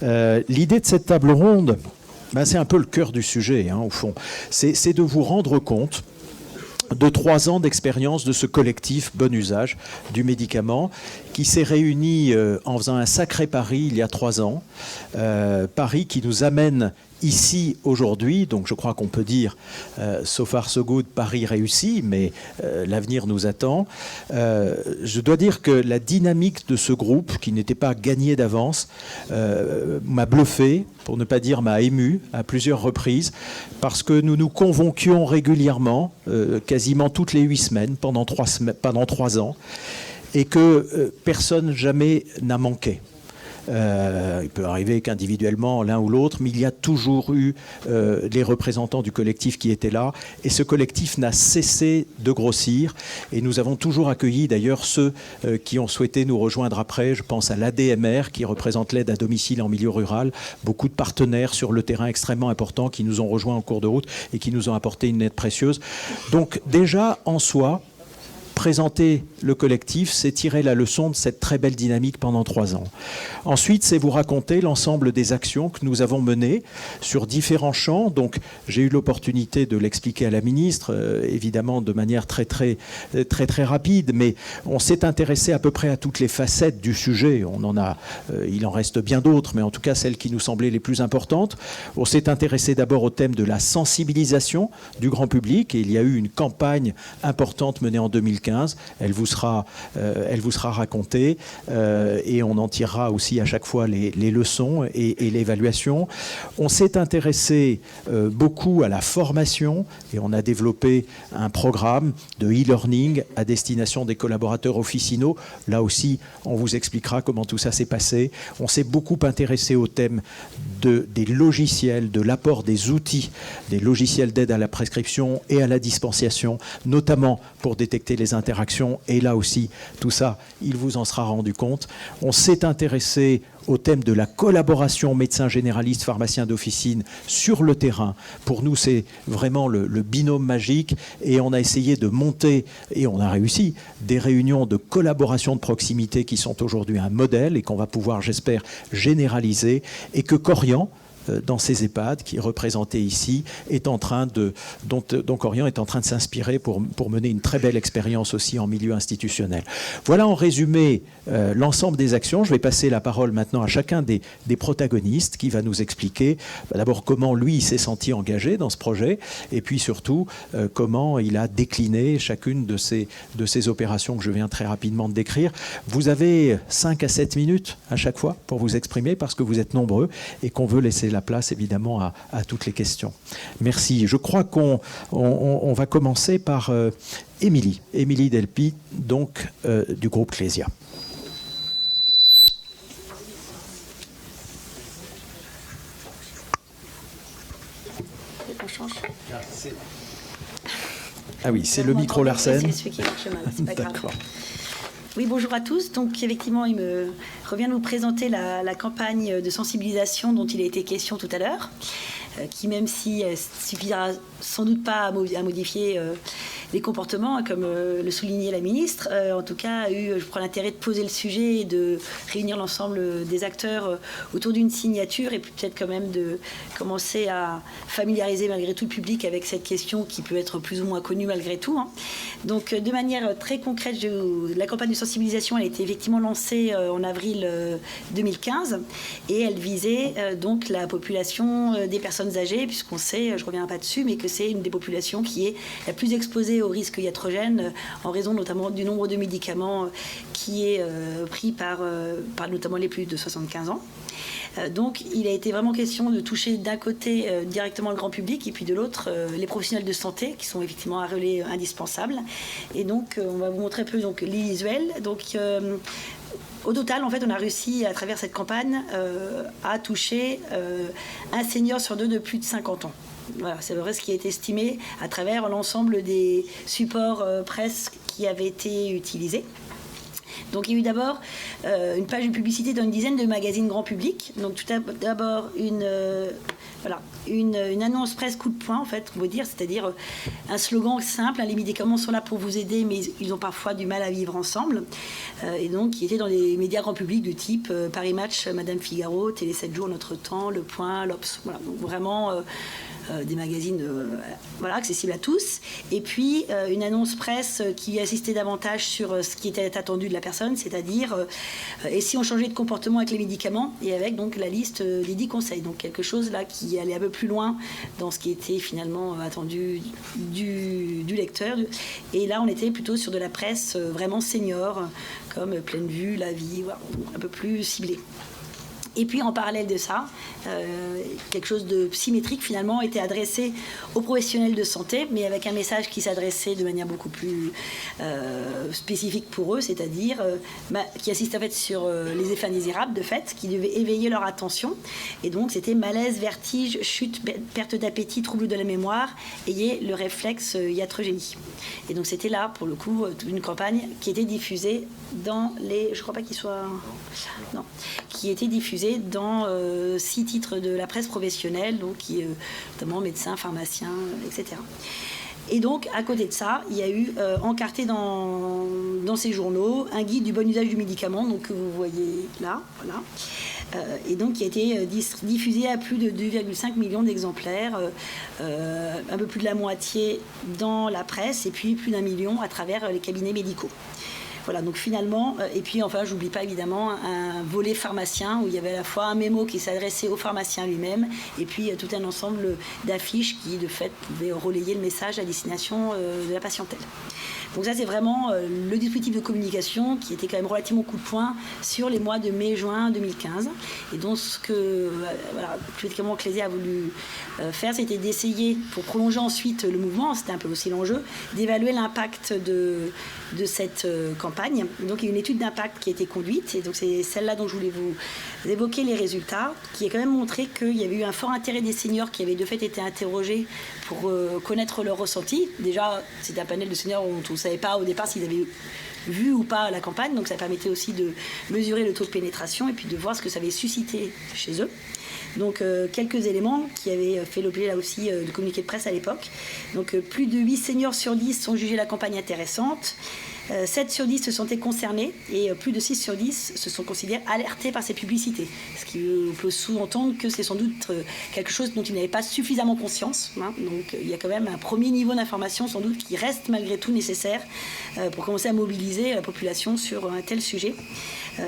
L'idée de cette table ronde, c'est un peu le cœur du sujet, au fond. C'est de vous rendre compte de 3 ans d'expérience de ce collectif Bon Usage du médicament qui s'est réuni en faisant un sacré pari il y a 3 ans. Pari qui nous amène ici aujourd'hui, donc je crois qu'on peut dire so far so good, pari réussi, mais l'avenir nous attend. Je dois dire que la dynamique de ce groupe, qui n'était pas gagné d'avance, m'a bluffé, pour ne pas dire m'a ému à plusieurs reprises, parce que nous nous convoquions régulièrement, quasiment toutes les 8 semaines, pendant 3 ans, et que personne jamais n'a manqué. Il peut arriver qu'individuellement l'un ou l'autre, mais il y a toujours eu les représentants du collectif qui étaient là, et ce collectif n'a cessé de grossir, et nous avons toujours accueilli d'ailleurs ceux qui ont souhaité nous rejoindre après. Je pense à l'ADMR qui représente l'aide à domicile en milieu rural, beaucoup de partenaires sur le terrain extrêmement importants qui nous ont rejoints en cours de route et qui nous ont apporté une aide précieuse. Donc déjà en soi, présenter le collectif, c'est tirer la leçon de cette très belle dynamique pendant 3 ans. Ensuite, c'est vous raconter l'ensemble des actions que nous avons menées sur différents champs. Donc, j'ai eu l'opportunité de l'expliquer à la ministre, évidemment de manière très rapide, mais on s'est intéressé à peu près à toutes les facettes du sujet. Il en reste bien d'autres, mais en tout cas celles qui nous semblaient les plus importantes. On s'est intéressé d'abord au thème de la sensibilisation du grand public, et il y a eu une campagne importante menée en 2015. Elle vous sera racontée, et on en tirera aussi à chaque fois les leçons et l'évaluation. On s'est intéressé beaucoup à la formation, et on a développé un programme de e-learning à destination des collaborateurs officinaux. Là aussi, on vous expliquera comment tout ça s'est passé. On s'est beaucoup intéressé au thème des logiciels, de l'apport des outils, des logiciels d'aide à la prescription et à la dispensation, notamment pour détecter les interactions, et là aussi, tout ça, il vous en sera rendu compte. On s'est intéressé au thème de la collaboration médecin généraliste, pharmacien d'officine sur le terrain. Pour nous, c'est vraiment le binôme magique, et on a essayé de monter, et on a réussi, des réunions de collaboration de proximité qui sont aujourd'hui un modèle et qu'on va pouvoir, j'espère, généraliser, et que Corian, dans ces EHPAD qui est représenté ici, dont Corian est en train de s'inspirer pour mener une très belle expérience aussi en milieu institutionnel. Voilà en résumé l'ensemble des actions. Je vais passer la parole maintenant à chacun des protagonistes qui va nous expliquer d'abord comment lui s'est senti engagé dans ce projet, et puis surtout comment il a décliné chacune de ces opérations que je viens très rapidement de décrire. Vous avez 5 à 7 minutes à chaque fois pour vous exprimer, parce que vous êtes nombreux et qu'on veut laisser la place évidemment à toutes les questions. Merci. Je crois qu'on va commencer par Émilie Delpy, donc du groupe Clésia. On change. Ah oui, c'est le micro Larsen. C'est celui qui marche mal, c'est pas grave. D'accord. Oui, bonjour à tous. Donc, effectivement, il me revient de vous présenter la campagne de sensibilisation dont il a été question tout à l'heure, qui, même si suffira sans doute pas à modifier les comportements, comme le soulignait la ministre, en tout cas, a eu, je crois, l'intérêt de poser le sujet et de réunir l'ensemble des acteurs autour d'une signature, et peut-être quand même de commencer à familiariser malgré tout le public avec cette question qui peut être plus ou moins connue malgré tout. Donc, de manière très concrète, la campagne de sensibilisation, elle a été effectivement lancée en avril 2015, et elle visait donc la population des personnes âgées, puisqu'on sait, je ne reviens pas dessus, mais que c'est une des populations qui est la plus exposée au risque iatrogène, en raison notamment du nombre de médicaments qui est pris par notamment les plus de 75 ans. Donc, il a été vraiment question de toucher d'un côté directement le grand public, et puis de l'autre les professionnels de santé, qui sont effectivement un relais indispensable. Et donc, on va vous montrer un peu les visuels. Donc, au total, en fait, on a réussi, à travers cette campagne, à toucher un senior sur 2 de plus de 50 ans. Voilà, c'est vrai ce qui a été estimé à travers l'ensemble des supports presse qui avaient été utilisés. Donc il y a eu d'abord une page de publicité dans une dizaine de magazines grand public. Donc tout d'abord une annonce presse coup de poing, en fait, on peut dire, c'est-à-dire un slogan simple, les médicaments sont là pour vous aider, mais ils ont parfois du mal à vivre ensemble. Et donc qui était dans les médias grand public de type Paris Match, Madame Figaro, Télé 7 jours, Notre Temps, Le Point, l'Obs. Voilà, donc vraiment des magazines accessibles à tous. Et puis une annonce presse qui insistait davantage sur ce qui était attendu de la personne, c'est-à-dire et si on changeait de comportement avec les médicaments, et avec donc la liste des 10 conseils. Donc quelque chose là qui allait un peu plus loin dans ce qui était finalement attendu du lecteur. Et là on était plutôt sur de la presse vraiment senior, comme Pleine Vue, La Vie, voilà, un peu plus ciblé. Et puis en parallèle de ça, quelque chose de symétrique finalement était adressé aux professionnels de santé, mais avec un message qui s'adressait de manière beaucoup plus spécifique pour eux, c'est-à-dire qui insiste en fait sur les effets indésirables de fait, qui devaient éveiller leur attention. Et donc c'était malaise, vertige, chute, perte d'appétit, trouble de la mémoire, ayez le réflexe iatrogénie. Et donc c'était là pour le coup une campagne qui était diffusée dans les, je crois pas qu'il soit, non, qui était diffusée dans 6 titres de la presse professionnelle, donc notamment médecins, pharmaciens, etc. Et donc, à côté de ça, il y a eu encarté dans ces journaux un guide du bon usage du médicament, donc que vous voyez là, voilà. Et donc qui a été diffusé à plus de 2,5 millions d'exemplaires, un peu plus de la moitié dans la presse, et puis plus d'1 million à travers les cabinets médicaux. Voilà, donc finalement, et puis enfin, j'oublie pas évidemment un volet pharmacien où il y avait à la fois un mémo qui s'adressait au pharmacien lui-même et puis tout un ensemble d'affiches qui, de fait, pouvaient relayer le message à destination de la patientèle. Donc ça, c'est vraiment le dispositif de communication qui était quand même relativement coup de poing sur les mois de mai-juin 2015. Et donc ce que politiquement Clésia a voulu faire, c'était d'essayer, pour prolonger ensuite le mouvement, c'était un peu aussi l'enjeu, d'évaluer l'impact de cette campagne. Donc il y a une étude d'impact qui a été conduite, et donc c'est celle-là dont je voulais vous évoquer les résultats, qui a quand même montré qu'il y avait eu un fort intérêt des seniors qui avaient de fait été interrogés pour connaître leur ressenti. Déjà, c'était un panel de seniors dont on ne savait pas au départ s'ils avaient vu ou pas la campagne, donc ça permettait aussi de mesurer le taux de pénétration et puis de voir ce que ça avait suscité chez eux. Donc quelques éléments qui avaient fait l'objet là aussi de communiqué de presse à l'époque. Donc plus de 8 seniors sur 10 ont jugé la campagne intéressante. 7 sur 10 se sentaient concernés et plus de 6 sur 10 se sont considérés alertés par ces publicités. Ce qui peut sous-entendre que c'est sans doute quelque chose dont ils n'avaient pas suffisamment conscience. Hein. Donc il y a quand même un premier niveau d'information sans doute qui reste malgré tout nécessaire pour commencer à mobiliser la population sur un tel sujet.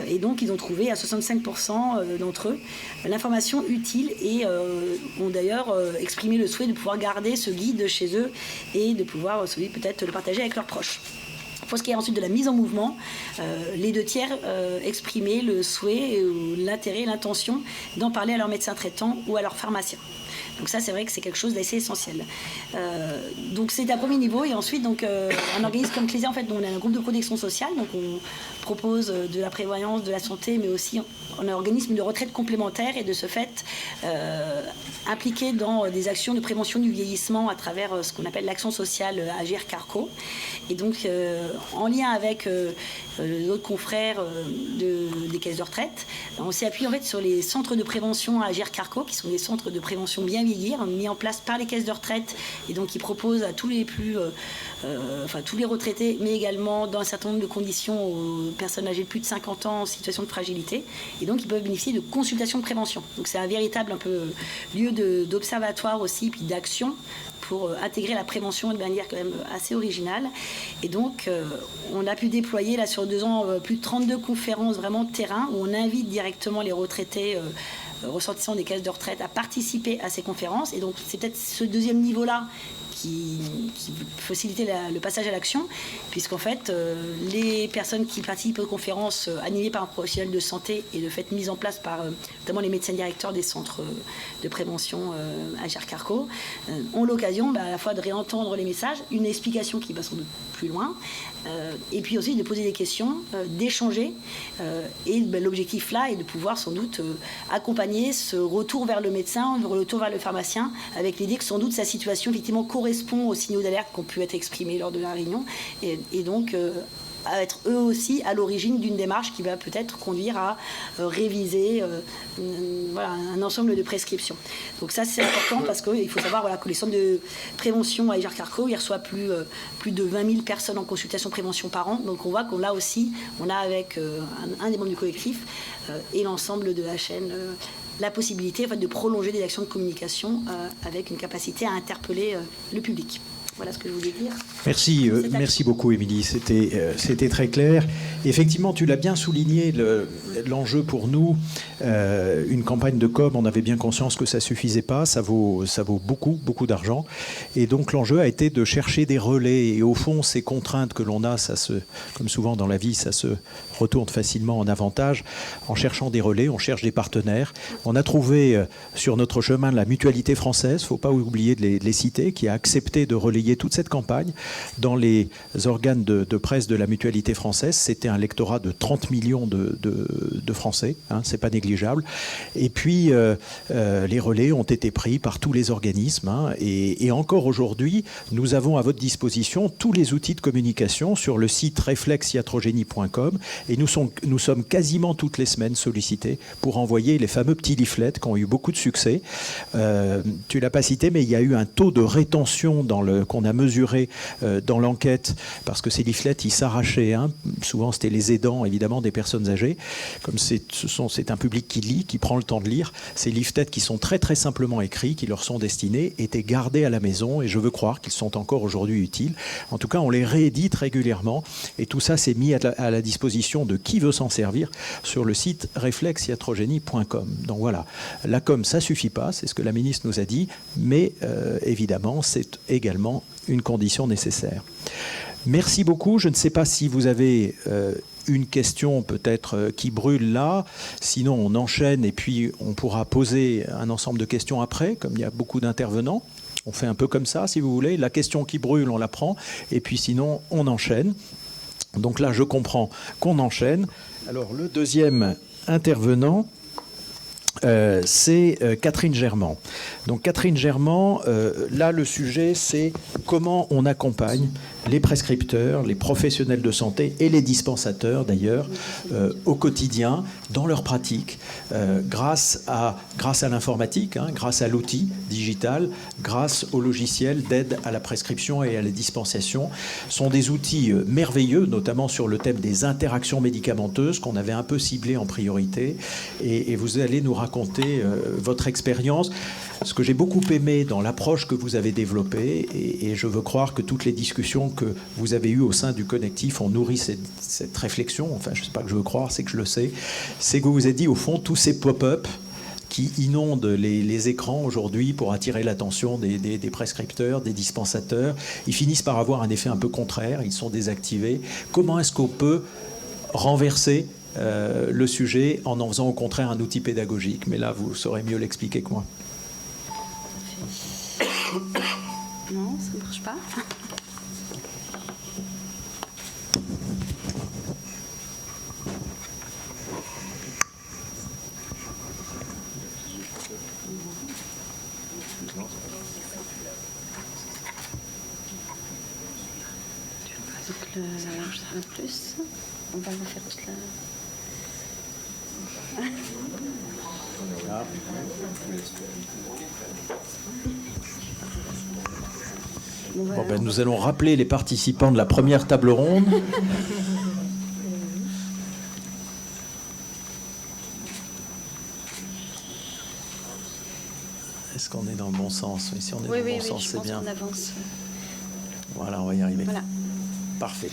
Et donc ils ont trouvé à 65% d'entre eux l'information utile et ont d'ailleurs exprimé le souhait de pouvoir garder ce guide chez eux et de pouvoir peut-être le partager avec leurs proches. Pour ce qui est ensuite de la mise en mouvement, les 2 tiers exprimaient le souhait, l'intérêt, l'intention d'en parler à leur médecin traitant ou à leur pharmacien. Donc ça, c'est vrai que c'est quelque chose d'assez essentiel. Donc c'est un premier niveau. Et ensuite, donc, un organisme comme Clésia, en fait, on a un groupe de protection sociale. Donc on propose de la prévoyance, de la santé, mais aussi on a un organisme de retraite complémentaire et de ce fait impliqué dans des actions de prévention du vieillissement à travers ce qu'on appelle l'action sociale Agir Carco. Et donc en lien avec d'autres confrères des caisses de retraite, on s'est appuyé en fait sur les centres de prévention Agir Carco, qui sont des centres de prévention bien vieillir, mis en place par les caisses de retraite et donc qui proposent à tous les tous les retraités, mais également dans un certain nombre de conditions aux personnes âgées de plus de 50 ans en situation de fragilité. Et donc ils peuvent bénéficier de consultations de prévention. Donc c'est un véritable un peu lieu d'observatoire aussi, puis d'action pour intégrer la prévention de manière quand même assez originale. Et donc, on a pu déployer là sur 2 ans plus de 32 conférences vraiment de terrain où on invite directement les retraités ressortissants des caisses de retraite à participer à ces conférences. Et donc, c'est peut-être ce deuxième niveau-là qui facilitait le passage à l'action, puisqu'en fait, les personnes qui participent aux conférences animées par un professionnel de santé et de fait mises en place par notamment les médecins directeurs des centres de prévention Agir Carco ont l'occasion à la fois de réentendre les messages, une explication qui va sans doute plus loin, et puis aussi de poser des questions, d'échanger, et l'objectif là est de pouvoir sans doute accompagner ce retour vers le médecin, le retour vers le pharmacien, avec l'idée que sans doute sa situation effectivement correspond aux signaux d'alerte qui ont pu être exprimés lors de la réunion, et donc être eux aussi à l'origine d'une démarche qui va peut-être conduire à réviser voilà, un ensemble de prescriptions. Donc ça, c'est important parce qu'il faut savoir voilà, que les centres de prévention à Ijar-Carco, ils reçoivent plus de 20 000 personnes en consultation prévention par an. Donc on voit qu'on a aussi, on a avec un des membres du collectif et l'ensemble de la chaîne la possibilité en fait, de prolonger des actions de communication avec une capacité à interpeller le public. Voilà ce que je voulais dire. Merci, merci beaucoup, Émilie. C'était très clair. Effectivement, tu l'as bien souligné, l'enjeu pour nous, une campagne de com, on avait bien conscience que ça ne suffisait pas, ça vaut beaucoup, beaucoup d'argent. Et donc, l'enjeu a été de chercher des relais. Et au fond, ces contraintes que l'on a, comme souvent dans la vie, ça se retourne facilement en avantage. En cherchant des relais, on cherche des partenaires. On a trouvé sur notre chemin la Mutualité française, il ne faut pas oublier de les citer, qui a accepté de relayer toute cette campagne dans les organes de presse de la Mutualité française. C'était un lectorat de 30 millions de Français, hein, c'est pas négligeable. Et puis les relais ont été pris par tous les organismes, hein, et encore aujourd'hui, nous avons à votre disposition tous les outils de communication sur le site reflexiatrogénie.com, et nous sommes quasiment toutes les semaines sollicités pour envoyer les fameux petits leaflets qui ont eu beaucoup de succès. Tu l'as pas cité, mais il y a eu un taux de rétention qu'on a mesuré dans l'enquête, parce que ces leaflets, ils s'arrachaient. Hein. Souvent, c'était les aidants, évidemment, des personnes âgées. Comme c'est un public qui lit, qui prend le temps de lire, ces leaflets qui sont très, très simplement écrits, qui leur sont destinés, étaient gardés à la maison, et je veux croire qu'ils sont encore aujourd'hui utiles. En tout cas, on les réédite régulièrement, et tout ça, c'est mis à la disposition de qui veut s'en servir sur le site reflexiatrogénie.com. Donc voilà, la com, ça suffit pas, c'est ce que la ministre nous a dit, mais évidemment, c'est également une condition nécessaire. Merci beaucoup. Je ne sais pas si vous avez une question peut-être qui brûle là. Sinon, on enchaîne et puis on pourra poser un ensemble de questions après, comme il y a beaucoup d'intervenants. On fait un peu comme ça, si vous voulez. La question qui brûle, on la prend. Et puis sinon, on enchaîne. Donc là, je comprends qu'on enchaîne. Alors, le deuxième intervenant, c'est Catherine Germand. Donc Catherine Germand, là le sujet c'est comment on accompagne les prescripteurs, les professionnels de santé et les dispensateurs d'ailleurs au quotidien dans leur pratique grâce à l'informatique, hein, grâce à l'outil digital, grâce au logiciel d'aide à la prescription et à la dispensation. Ce sont des outils merveilleux, notamment sur le thème des interactions médicamenteuses qu'on avait un peu ciblé en priorité, et vous allez nous raconter votre expérience. Ce que j'ai beaucoup aimé dans l'approche que vous avez développée, et je veux croire que toutes les discussions que vous avez eues au sein du collectif ont nourri cette réflexion, enfin je ne sais pas que je veux croire, c'est que je le sais, c'est que vous vous êtes dit au fond tous ces pop-up qui inondent les écrans aujourd'hui pour attirer l'attention des prescripteurs, des dispensateurs, ils finissent par avoir un effet un peu contraire, ils sont désactivés. Comment est-ce qu'on peut renverser le sujet en faisant au contraire un outil pédagogique? Mais là, vous saurez mieux l'expliquer que moi. Non, ça ne marche pas. Donc la large sera plus. On va refaire toute la... Bon, ben, nous allons rappeler les participants de la première table ronde. Est-ce qu'on est dans le bon sens? Oui, si on est dans le bon sens, c'est bien. On avance. Voilà, on va y arriver. Voilà. Parfait.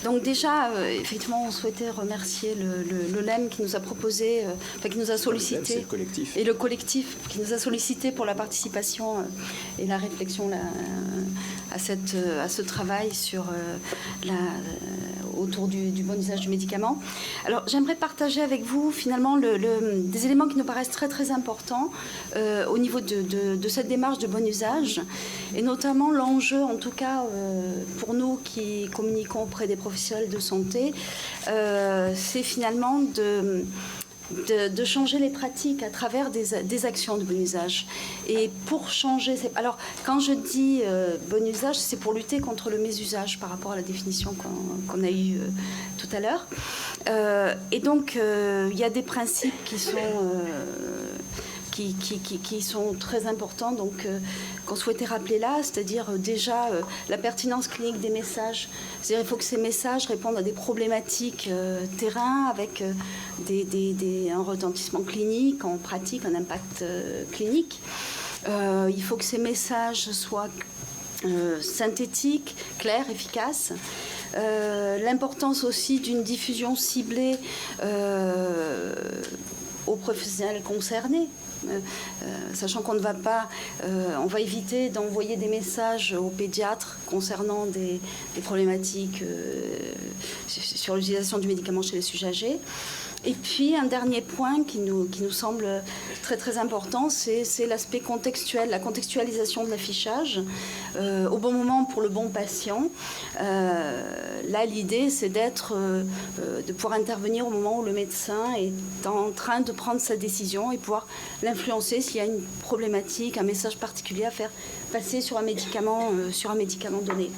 Donc déjà, effectivement, on souhaitait remercier le LEM qui nous a proposé, qui nous a sollicité. C'est le collectif. Et le collectif qui nous a sollicité pour la participation et la réflexion à ce travail sur autour du bon usage du médicament. Alors, j'aimerais partager avec vous, finalement, des éléments qui nous paraissent très, très importants au niveau de cette démarche de bon usage, et notamment l'enjeu, en tout cas, pour nous qui communiquons auprès des professionnels de santé, c'est finalement de changer les pratiques à travers des actions de bon usage. Et pour changer... Alors, quand je dis bon usage, c'est pour lutter contre le mésusage par rapport à la définition qu'on a eue tout à l'heure. Et donc, il y a des principes qui sont très importants, donc qu'on souhaitait rappeler là, c'est-à-dire déjà la pertinence clinique des messages. C'est-à-dire il faut que ces messages répondent à des problématiques terrain avec un retentissement clinique, en pratique, un impact clinique. Il faut que ces messages soient synthétiques, clairs, efficaces. L'importance aussi d'une diffusion ciblée aux professionnels concernés. Sachant qu'on ne va pas, on va éviter d'envoyer des messages aux pédiatres concernant des problématiques sur l'utilisation du médicament chez les sujets âgés. Et puis un dernier point qui nous semble très très important, c'est l'aspect contextuel, la contextualisation de l'affichage au bon moment pour le bon patient. Là, l'idée, c'est de pouvoir intervenir au moment où le médecin est en train de prendre sa décision et pouvoir l'influencer s'il y a une problématique, un message particulier à faire passer sur un médicament donné.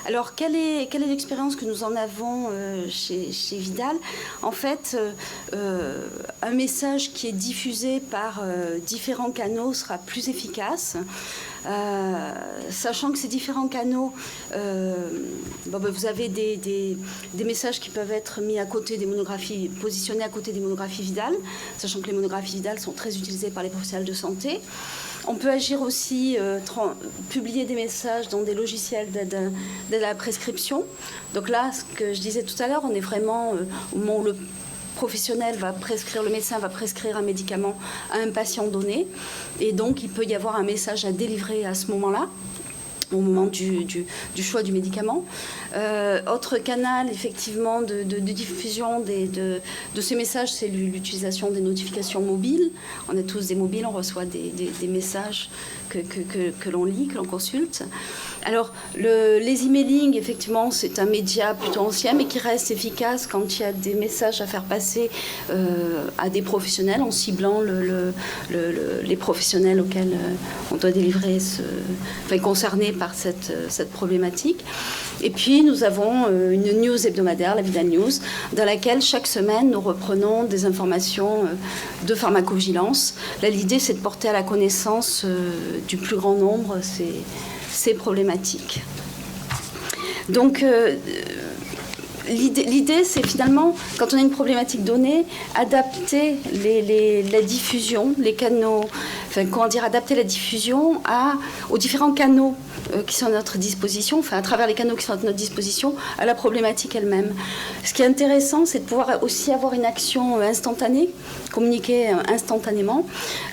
Alors, quelle est l'expérience que nous en avons chez Vidal? En fait, un message qui est diffusé par différents canaux sera plus efficace. Sachant que ces différents canaux, vous avez des messages qui peuvent être mis à côté des monographies, positionnés à côté des monographies Vidal, sachant que les monographies Vidal sont très utilisées par les professionnels de santé. On peut agir aussi, publier des messages dans des logiciels d'aide à la prescription. Donc là, ce que je disais tout à l'heure, on est vraiment au moment où le professionnel le médecin va prescrire un médicament à un patient donné. Et donc, il peut y avoir un message à délivrer à ce moment-là, au moment du choix du médicament. Autre canal, effectivement, de diffusion de ces messages, c'est l'utilisation des notifications mobiles. On a tous des mobiles, on reçoit des messages que l'on lit, que l'on consulte. Alors, les emailing, effectivement, c'est un média plutôt ancien, mais qui reste efficace quand il y a des messages à faire passer à des professionnels, en ciblant les professionnels auxquels on doit délivrer, concernés par cette problématique. Et puis, nous avons une news hebdomadaire, la Vidal News, dans laquelle, chaque semaine, nous reprenons des informations de pharmacovigilance. Là, l'idée, c'est de porter à la connaissance du plus grand nombre ces problématiques. Donc, l'idée, c'est finalement, quand on a une problématique donnée, adapter la diffusion, les canaux, adapter la diffusion aux différents canaux qui sont à notre disposition, à travers les canaux qui sont à notre disposition, à la problématique elle-même. Ce qui est intéressant, c'est de pouvoir aussi avoir une action instantanée, communiquer instantanément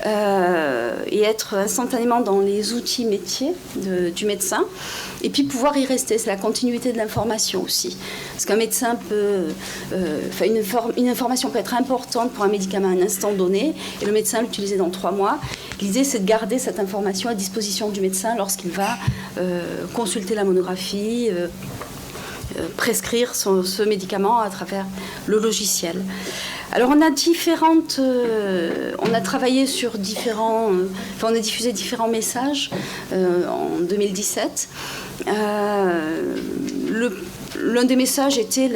et être instantanément dans les outils métiers du médecin, et puis pouvoir y rester. C'est la continuité de l'information aussi. Parce qu'un médecin peut... une information peut être importante pour un médicament à un instant donné, et le médecin l'utiliser dans 3 mois. L'idée, c'est de garder cette information à disposition du médecin lorsqu'il va consulter la monographie, prescrire ce médicament à travers le logiciel. Alors on a on a travaillé sur on a diffusé différents messages en 2017. L'un des messages était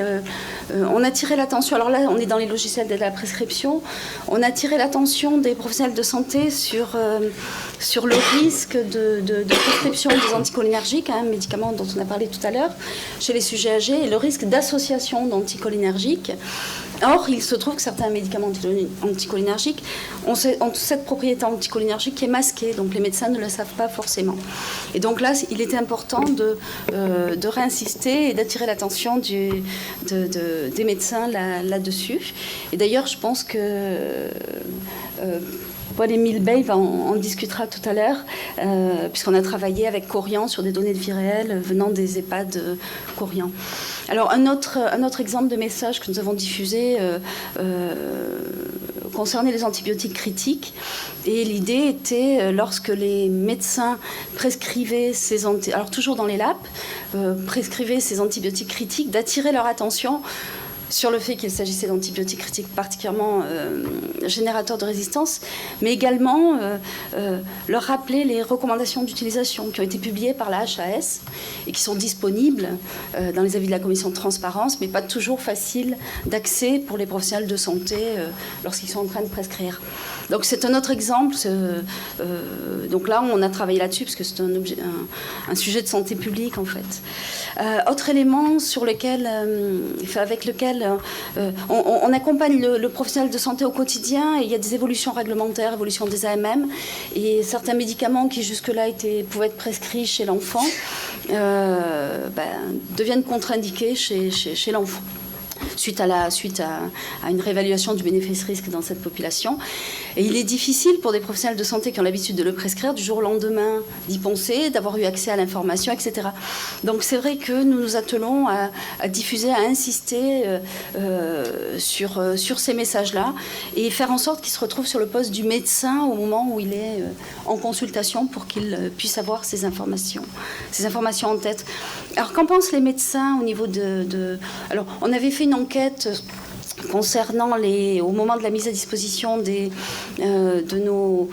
on a tiré l'attention, alors là on est dans les logiciels d'aide à la prescription, on a tiré l'attention des professionnels de santé sur le risque de prescription des anticholinergiques, un médicament dont on a parlé tout à l'heure, chez les sujets âgés, et le risque d'association d'anticholinergiques. Or, il se trouve que certains médicaments anticholinergiques ont cette propriété anticholinergique qui est masquée, donc les médecins ne le savent pas forcément. Et donc là, il était important de réinsister et d'attirer l'attention des médecins là-dessus. Et d'ailleurs, je pense que Paul-Émile Bey en discutera tout à l'heure, puisqu'on a travaillé avec Corian sur des données de vie réelle venant des EHPAD Corian. Alors, un autre exemple de message que nous avons diffusé concernait les antibiotiques critiques. Et l'idée était, lorsque les médecins prescrivaient alors toujours dans les LAP, prescrivaient ces antibiotiques critiques, d'attirer leur attention sur le fait qu'il s'agissait d'antibiotiques critiques particulièrement générateurs de résistance, mais également leur rappeler les recommandations d'utilisation qui ont été publiées par la HAS et qui sont disponibles dans les avis de la commission de transparence, mais pas toujours faciles d'accès pour les professionnels de santé lorsqu'ils sont en train de prescrire. Donc c'est un autre exemple. Donc là, on a travaillé là-dessus parce que c'est un sujet de santé publique en fait. Autre élément sur lequel, avec lequel on accompagne le professionnel de santé au quotidien, et il y a des évolutions réglementaires, évolution des AMM, et certains médicaments qui jusque-là pouvaient être prescrits chez l'enfant deviennent contre-indiqués chez l'enfant. Suite à une réévaluation du bénéfice-risque dans cette population. Et il est difficile pour des professionnels de santé qui ont l'habitude de le prescrire du jour au lendemain d'y penser, d'avoir eu accès à l'information, etc. Donc c'est vrai que nous nous attelons à diffuser, à insister sur ces messages-là et faire en sorte qu'ils se retrouvent sur le poste du médecin au moment où il est en consultation pour qu'il puisse avoir ces informations en tête. Alors qu'en pensent les médecins au niveau Alors on avait fait une enquête concernant au moment de la mise à disposition de nos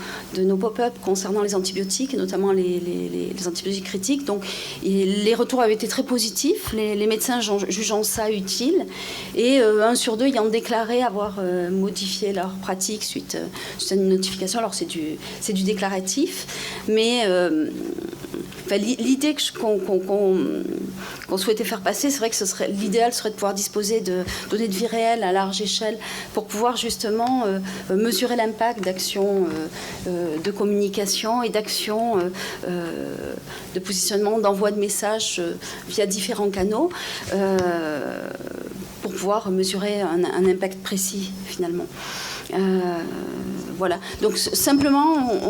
pop-up concernant les antibiotiques, et notamment les antibiotiques critiques. Donc, les retours avaient été très positifs, les médecins jugeant ça utile, et 1 sur 2 ayant déclaré avoir modifié leur pratique suite à une notification. Alors, c'est du déclaratif, mais l'idée qu'on souhaitait faire passer, c'est vrai que l'idéal serait de pouvoir disposer de données de vie réelle à large échelle pour pouvoir justement mesurer l'impact d'actions de communication et d'actions de positionnement, d'envoi de messages via différents canaux pour pouvoir mesurer un impact précis finalement. Voilà. Donc simplement,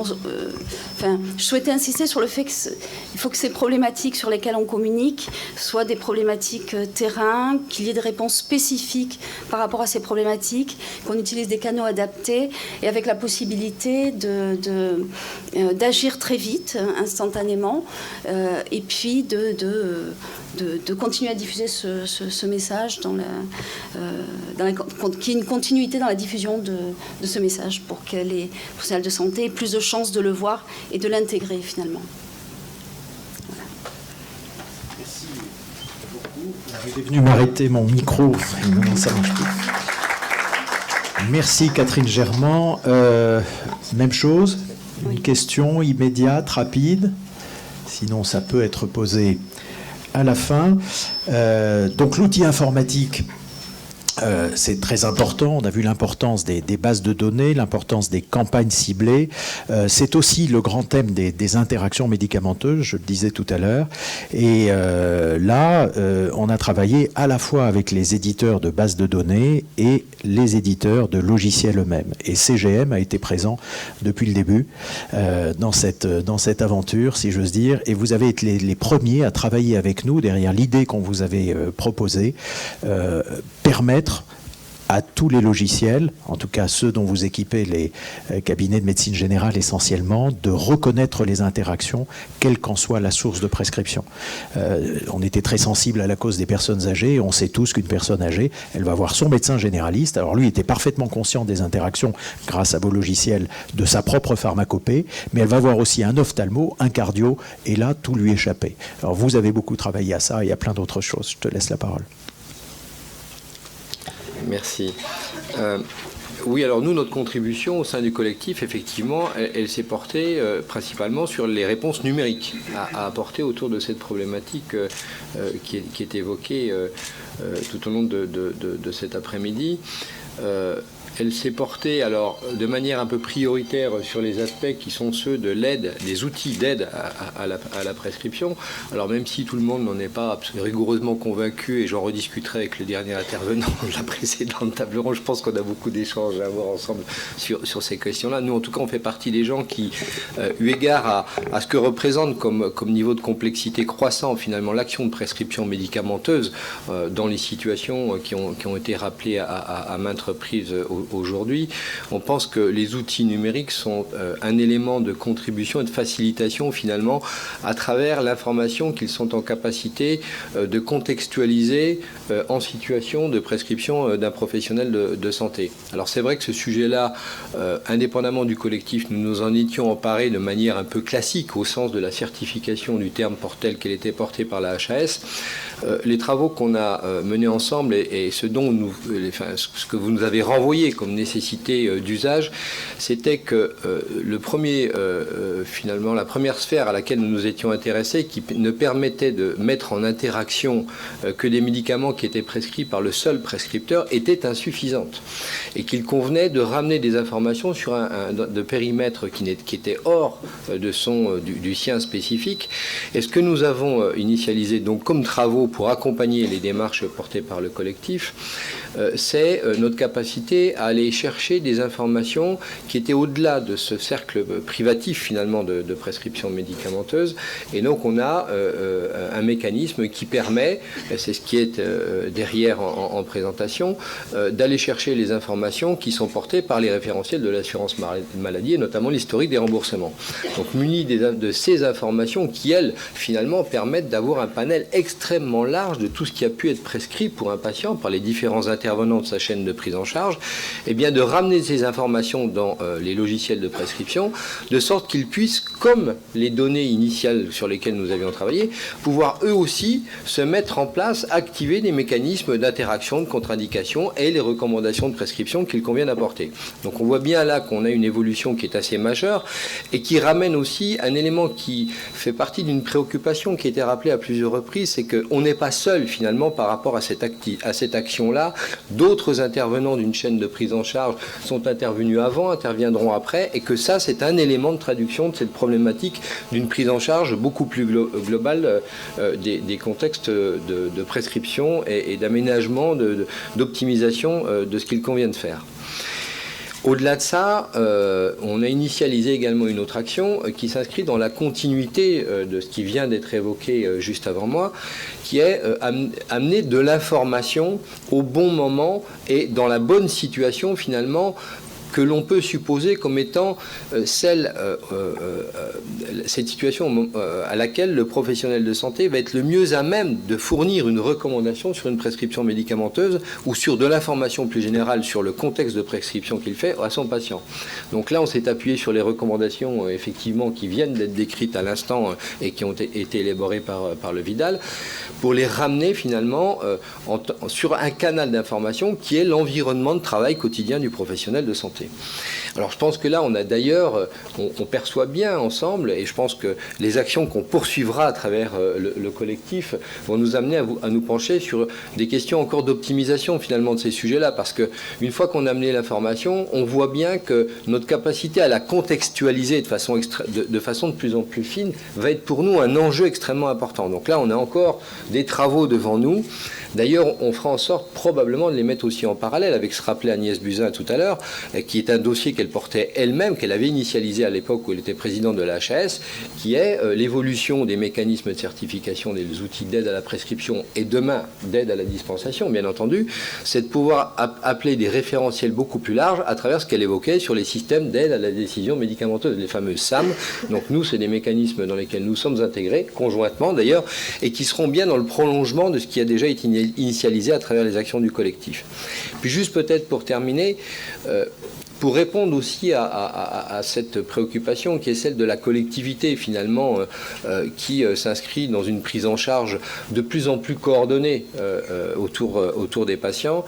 je souhaitais insister sur le fait qu'il faut que ces problématiques sur lesquelles on communique soient des problématiques terrain, qu'il y ait des réponses spécifiques par rapport à ces problématiques, qu'on utilise des canaux adaptés et avec la possibilité d'agir très vite, instantanément, et puis de continuer à diffuser ce message qu'il y ait une continuité dans la diffusion de ce message pour que les professionnels de santé aient plus de chances de le voir et de l'intégrer finalement. Voilà. Merci beaucoup. Vous êtes venu m'arrêter mon micro. Ça marche plus. Merci Catherine Germain. Même chose, une question immédiate, rapide. Sinon, ça peut être posé à la fin. Donc l'outil informatique, c'est très important. On a vu l'importance des bases de données, l'importance des campagnes ciblées. C'est aussi le grand thème des interactions médicamenteuses, je le disais tout à l'heure. Et là, on a travaillé à la fois avec les éditeurs de bases de données et les éditeurs de logiciels eux-mêmes. Et CGM a été présent depuis le début dans cette aventure, si j'ose dire. Et vous avez été les premiers à travailler avec nous derrière l'idée qu'on vous avait proposée, permettre à tous les logiciels, en tout cas ceux dont vous équipez les cabinets de médecine générale essentiellement, de reconnaître les interactions, quelle qu'en soit la source de prescription. On était très sensible à la cause des personnes âgées, et on sait tous qu'une personne âgée, elle va voir son médecin généraliste. Alors lui était parfaitement conscient des interactions grâce à vos logiciels de sa propre pharmacopée, mais elle va voir aussi un ophtalmo, un cardio, et là, tout lui échappait. Alors vous avez beaucoup travaillé à ça et à plein d'autres choses. Je te laisse la parole. Merci. Oui, alors nous, notre contribution au sein du collectif, effectivement, elle s'est portée principalement sur les réponses numériques à apporter autour de cette problématique qui est évoquée tout au long de cet après-midi. Elle s'est portée alors de manière un peu prioritaire sur les aspects qui sont ceux de l'aide, des outils d'aide à la prescription. Alors même si tout le monde n'en est pas rigoureusement convaincu, et j'en rediscuterai avec le dernier intervenant de la précédente table ronde, je pense qu'on a beaucoup d'échanges à avoir ensemble sur ces questions-là. Nous, en tout cas, on fait partie des gens qui, eu égard à ce que représente comme niveau de complexité croissant finalement l'action de prescription médicamenteuse dans les situations qui ont été rappelées à maintes reprises aujourd'hui. On pense que les outils numériques sont un élément de contribution et de facilitation finalement à travers l'information qu'ils sont en capacité de contextualiser en situation de prescription d'un professionnel de santé. Alors c'est vrai que ce sujet-là, indépendamment du collectif, nous nous en étions emparés de manière un peu classique au sens de la certification du terme tel qu'elle était portée par la HAS. Les travaux qu'on a menés ensemble et ce que vous nous avez renvoyé comme nécessité d'usage, c'était que finalement, la première sphère à laquelle nous nous étions intéressés, qui ne permettait de mettre en interaction que des médicaments qui étaient prescrits par le seul prescripteur, était insuffisante. Et qu'il convenait de ramener des informations sur de périmètre qui était hors du sien spécifique. Et ce que nous avons initialisé donc comme travaux pour accompagner les démarches portées par le collectif, c'est notre capacité à aller chercher des informations qui étaient au-delà de ce cercle privatif finalement de prescription médicamenteuse. Et donc on a un mécanisme qui permet, c'est ce qui est derrière en présentation, d'aller chercher les informations qui sont portées par les référentiels de l'assurance maladie et notamment l'historique des remboursements. Donc munis de ces informations qui, elles, finalement permettent d'avoir un panel extrêmement large de tout ce qui a pu être prescrit pour un patient par les différents intervenants de sa chaîne de prise en charge, et bien de ramener ces informations dans les logiciels de prescription, de sorte qu'ils puissent, comme les données initiales sur lesquelles nous avions travaillé, pouvoir eux aussi se mettre en place, activer des mécanismes d'interaction, de contre-indication et les recommandations de prescription qu'il convient d'apporter. Donc on voit bien là qu'on a une évolution qui est assez majeure et qui ramène aussi un élément qui fait partie d'une préoccupation qui a été rappelée à plusieurs reprises, c'est qu'on n'est pas seul finalement par rapport à cette action-là. D'autres intervenants d'une chaîne de prise en charge sont intervenus avant, interviendront après, et que ça, c'est un élément de traduction de cette problématique d'une prise en charge beaucoup plus globale des contextes de prescription et d'aménagement, d'optimisation de ce qu'il convient de faire. Au-delà de ça, on a initialisé également une autre action qui s'inscrit dans la continuité de ce qui vient d'être évoqué juste avant moi, qui est amener de l'information au bon moment et dans la bonne situation finalement que l'on peut supposer comme étant cette situation à laquelle le professionnel de santé va être le mieux à même de fournir une recommandation sur une prescription médicamenteuse ou sur de l'information plus générale sur le contexte de prescription qu'il fait à son patient. Donc là, on s'est appuyé sur les recommandations effectivement qui viennent d'être décrites à l'instant et qui ont été élaborées par le Vidal pour les ramener finalement sur un canal d'information qui est l'environnement de travail quotidien du professionnel de santé. Alors je pense que là, on a d'ailleurs, on perçoit bien ensemble, et je pense que les actions qu'on poursuivra à travers le collectif vont nous amener à nous pencher sur des questions encore d'optimisation finalement de ces sujets-là, parce qu'une fois qu'on a amené l'information, on voit bien que notre capacité à la contextualiser de façon de plus en plus fine va être pour nous un enjeu extrêmement important. Donc là, on a encore des travaux devant nous. D'ailleurs, on fera en sorte probablement de les mettre aussi en parallèle avec ce rappelé Agnès Buzyn tout à l'heure, qui est un dossier qu'elle portait elle-même, qu'elle avait initialisé à l'époque où elle était présidente de la HAS, qui est l'évolution des mécanismes de certification des outils d'aide à la prescription et demain d'aide à la dispensation, bien entendu, c'est de pouvoir appeler des référentiels beaucoup plus larges à travers ce qu'elle évoquait sur les systèmes d'aide à la décision médicamenteuse, les fameux SAM. Donc nous, c'est des mécanismes dans lesquels nous sommes intégrés, conjointement d'ailleurs, et qui seront bien dans le prolongement de ce qui a déjà été initialisé à travers les actions du collectif. Puis juste peut-être pour terminer, pour répondre aussi à cette préoccupation qui est celle de la collectivité finalement qui s'inscrit dans une prise en charge de plus en plus coordonnée autour des patients,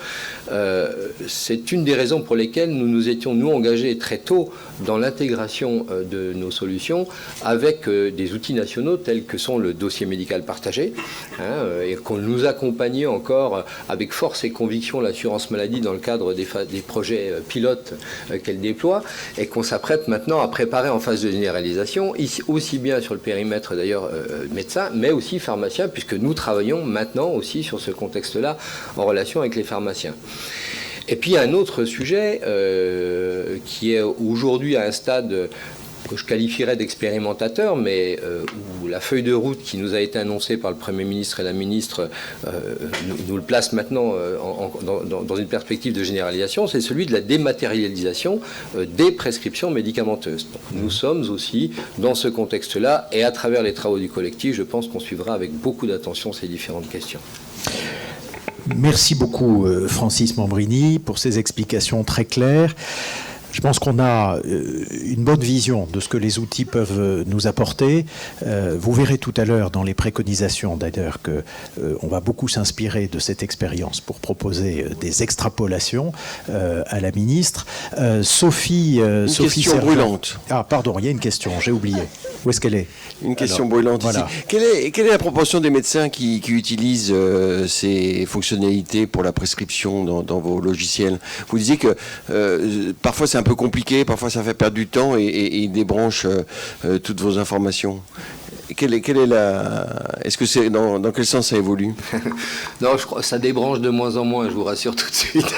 c'est une des raisons pour lesquelles nous nous étions engagés très tôt dans l'intégration de nos solutions avec des outils nationaux tels que sont le dossier médical partagé et qu'on nous accompagnait encore avec force et conviction l'assurance maladie dans le cadre des projets pilotes qu'elle déploie et qu'on s'apprête maintenant à préparer en phase de généralisation, aussi bien sur le périmètre d'ailleurs médecin, mais aussi pharmacien, puisque nous travaillons maintenant aussi sur ce contexte-là en relation avec les pharmaciens. Et puis un autre sujet qui est aujourd'hui à un stade que je qualifierais d'expérimentateur, mais où la feuille de route qui nous a été annoncée par le Premier ministre et la ministre nous le place maintenant dans une perspective de généralisation, c'est celui de la dématérialisation des prescriptions médicamenteuses. Donc, nous sommes aussi dans ce contexte-là, et à travers les travaux du collectif, je pense qu'on suivra avec beaucoup d'attention ces différentes questions. Merci beaucoup Francis Mambrini pour ces explications très claires. Je pense qu'on a une bonne vision de ce que les outils peuvent nous apporter. Vous verrez tout à l'heure dans les préconisations d'ailleurs qu'on va beaucoup s'inspirer de cette expérience pour proposer des extrapolations à la ministre. Sophie question Sergent. brûlante. Ah pardon, il y a une question, j'ai oublié. Où est-ce qu'elle est? Une question brûlante voilà. ici. Quelle est la proportion des médecins qui utilisent ces fonctionnalités pour la prescription dans vos logiciels? Vous disiez que parfois c'est un peu compliqué, parfois ça fait perdre du temps et il débranche toutes vos informations. Est-ce que c'est dans quel sens ça évolue? Non, je crois que ça débranche de moins en moins, je vous rassure tout de suite,